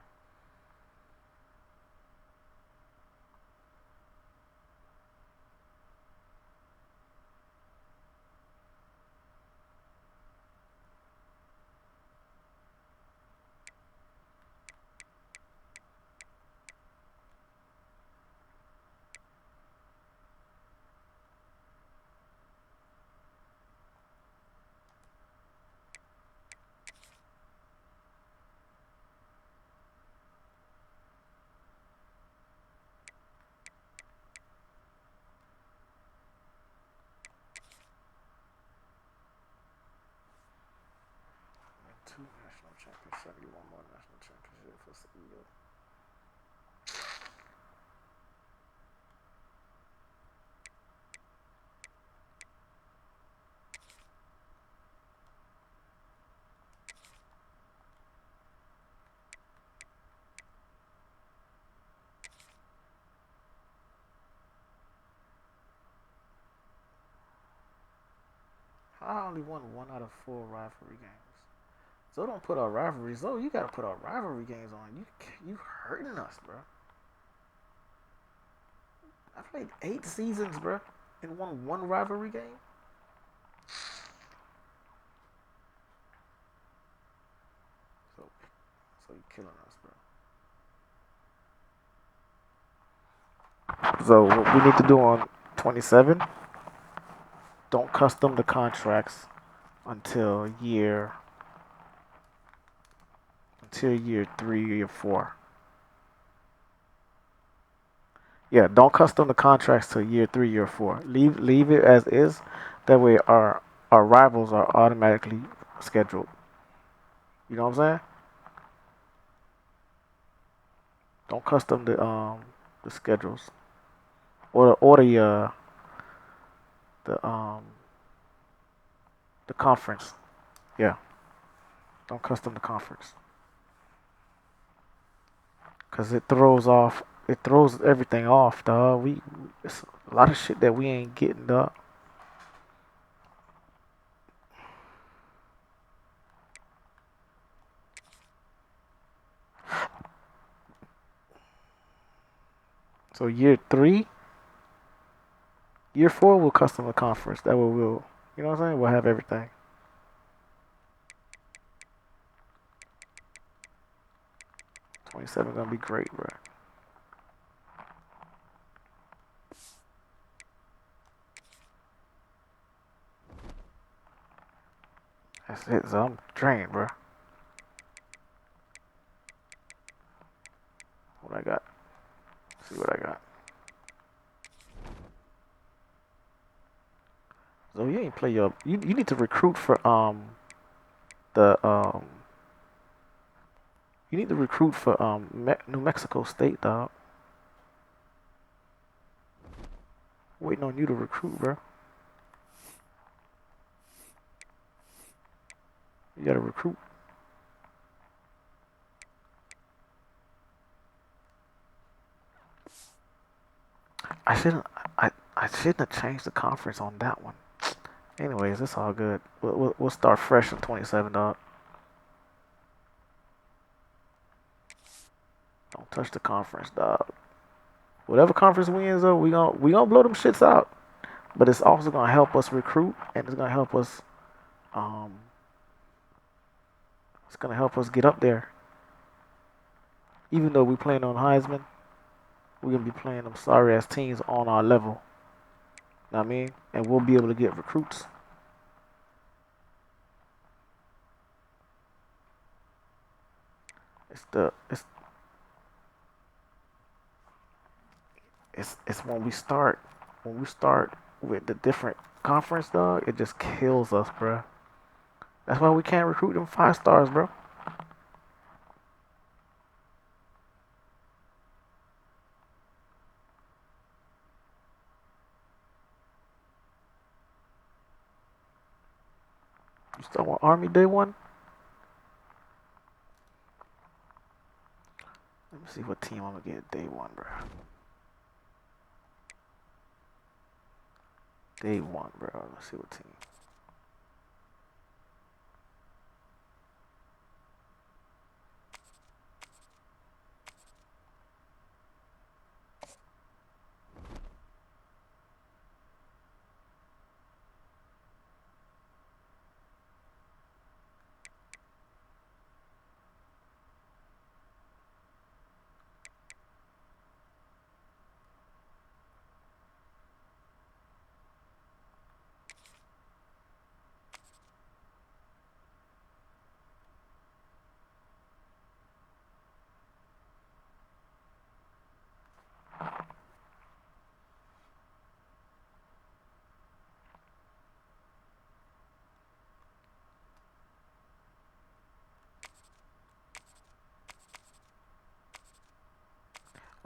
Two national championships, 71 more national championships for CEO. I only won 1 out of 4 rivalry games. So don't put our rivalries. Oh, you gotta put our rivalry games on. You hurting us, bro. I played 8 seasons, bro, and won 1 rivalry game. So, so you killing us, bro. So what we need to do on 27? Don't custom the contracts until year 3 or 4. Yeah, don't custom the contracts till year 3 or 4. Leave it as is. That way our rivals are automatically scheduled. You know what I'm saying? Don't custom the schedules or the the conference. Yeah, don't custom the conference because it throws everything off, dog. It's a lot of shit that we ain't getting, dog. So year 4 we'll custom the conference. That way we'll, you know what I'm saying? We'll have everything. 27 gonna be great, bro. That's it. So I'm drained, bro. What I got? Let's see what I got. So you ain't play your. You need to recruit for the You need to recruit for New Mexico State, dog. Waiting on you to recruit, bro. You gotta recruit. I shouldn't. I shouldn't have changed the conference on that one. Anyways, it's all good. We'll start fresh in 27, dog. Don't touch the conference, dog. Whatever conference wins, though, we gonna blow them shits out. But it's also gonna help us recruit, and it's gonna help us. Um, it's gonna help us get up there. Even though we playing on Heisman, we're gonna be playing them sorry ass teams on our level. Know what I mean? And we'll be able to get recruits. It's the it's when we start with the different conference, dog. It just kills us, bro. That's why we can't recruit them 5 stars, bro. You still want Army Day 1? Let me see what team I'm gonna get day 1, bro. Day 1, bro. Let's see what team.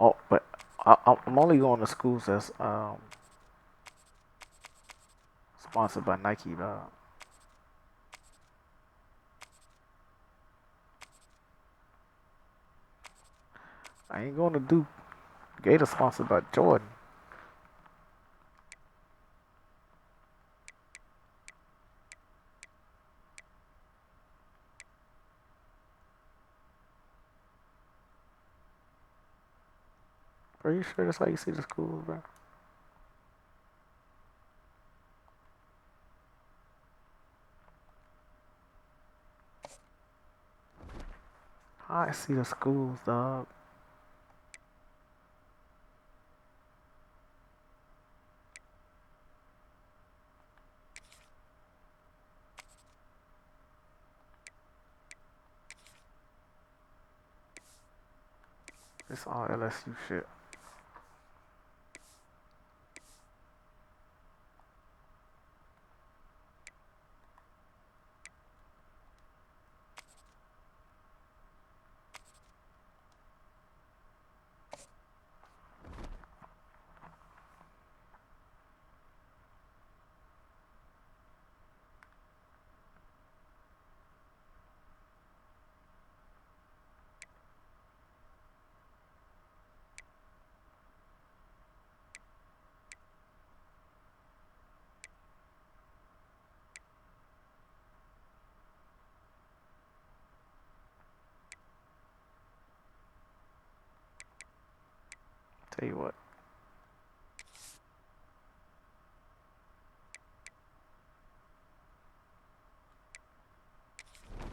Oh, but I'm only going to schools that's sponsored by Nike, dog. I ain't going to Duke. Gator sponsored by Jordan. Are you sure that's how you see the schools, bro? How I see the schools, dog. It's all LSU shit. Tell you what.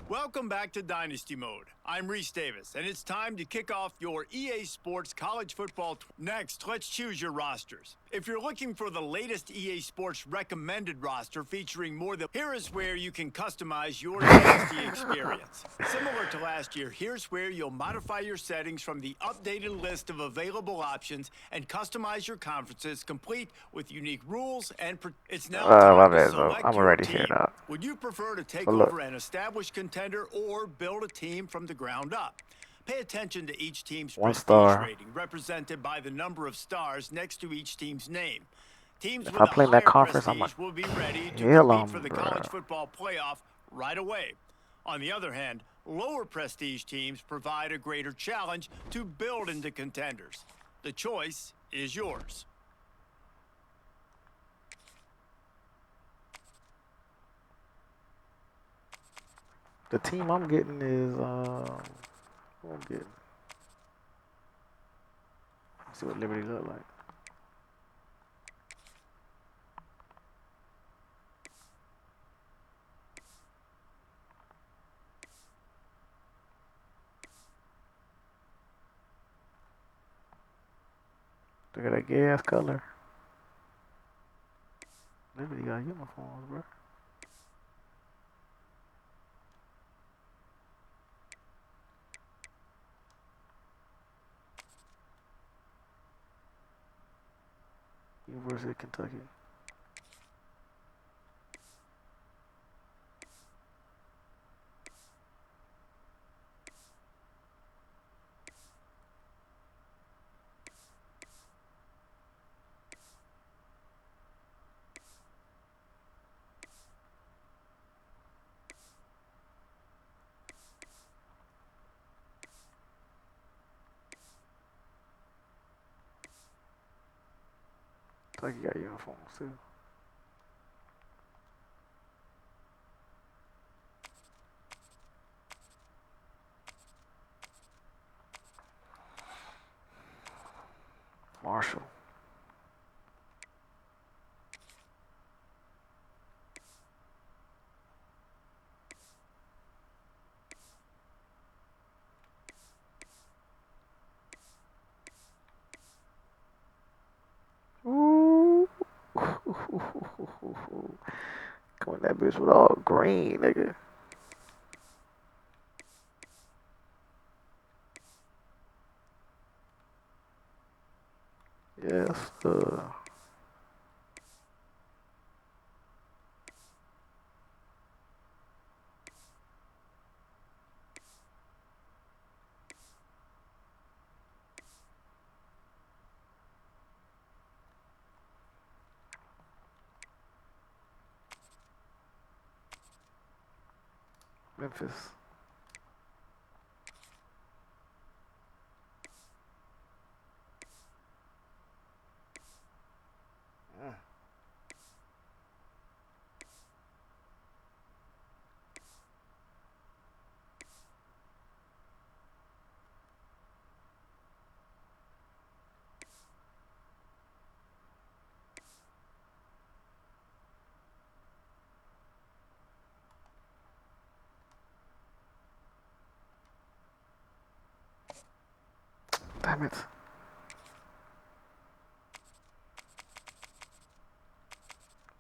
Welcome back to Dynasty Mode. I'm Reese Davis, and it's time to kick off your EA Sports College Football. Next, let's choose your rosters. If you're looking for the latest EA Sports recommended roster featuring more than... Here is where you can customize your Dynasty experience. Similar to last year, here's where you'll modify your settings from the updated list of available options and customize your conferences complete with unique rules and... It's now My time to bad, bro. select I'm your already team. here now. Would you prefer to take But look. over an established contender or build a team from the ground up? Pay attention to each team's 1 prestige star. rating, represented by the number of stars next to each team's name. Teams If with I a play in that higher conference, I'm prestige like, will be ready to hell compete for the bruh. college football playoff right away. On the other hand, lower prestige teams provide a greater challenge to build into contenders. The choice is yours. The team I'm getting is who I'm getting. Let's see what Liberty look like. Look at that gay ass color. Liberty got uniforms, bro. University of Kentucky. Kentucky got uniforms too. Marshall. Ooh. Coming that bitch with all green, nigga. Yes, Memphis. Damn it.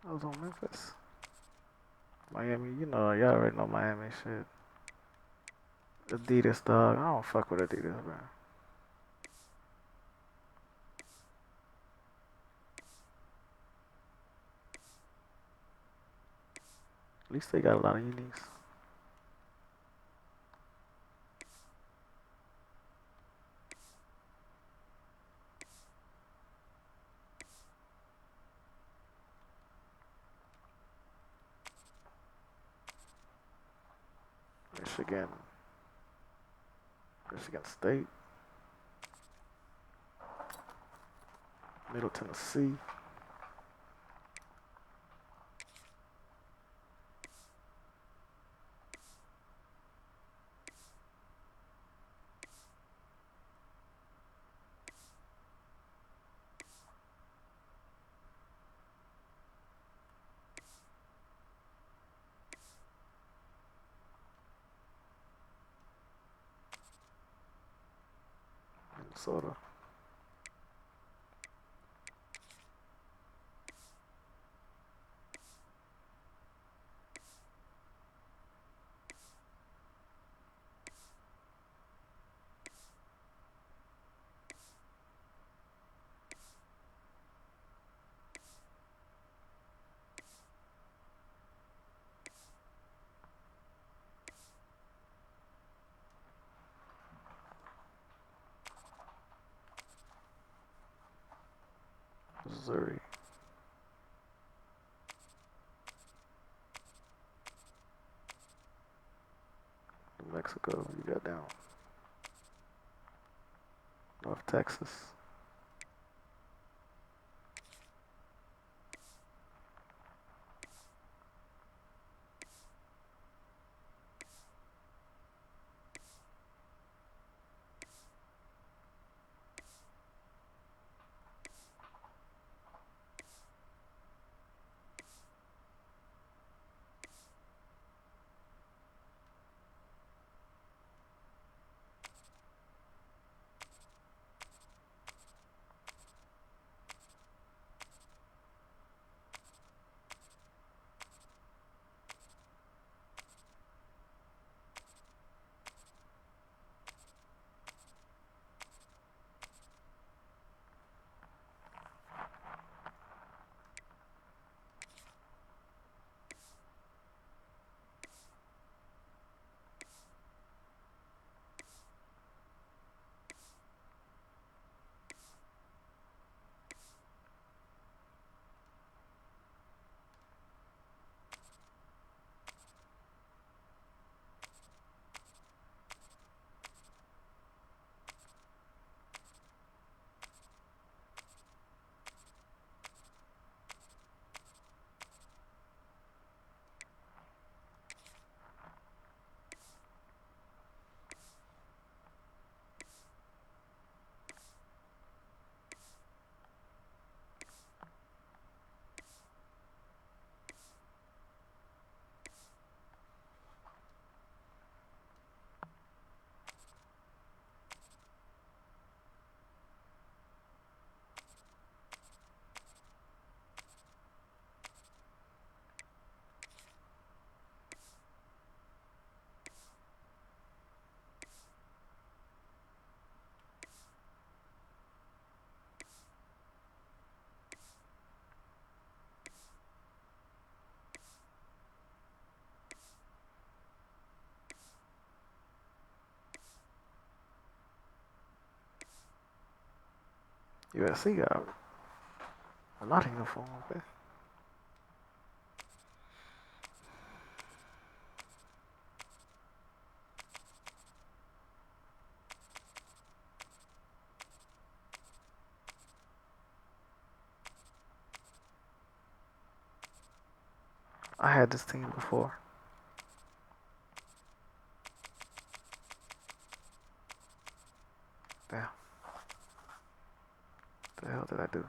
I was on Memphis. Miami, you know, y'all already know Miami shit. Adidas, dog. I don't fuck with Adidas, man. At least they got a lot of uniques. Michigan. Michigan State. Middle Tennessee. Minnesota. Missouri. New Mexico, you got down. North Texas. USC got a lot of uniforms, man. I had this team before. Damn. What the hell did I do?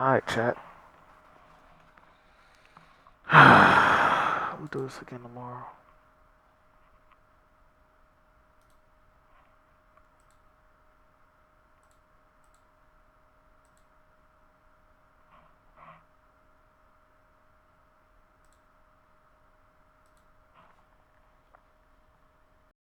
Alright, chat. We'll do this again tomorrow.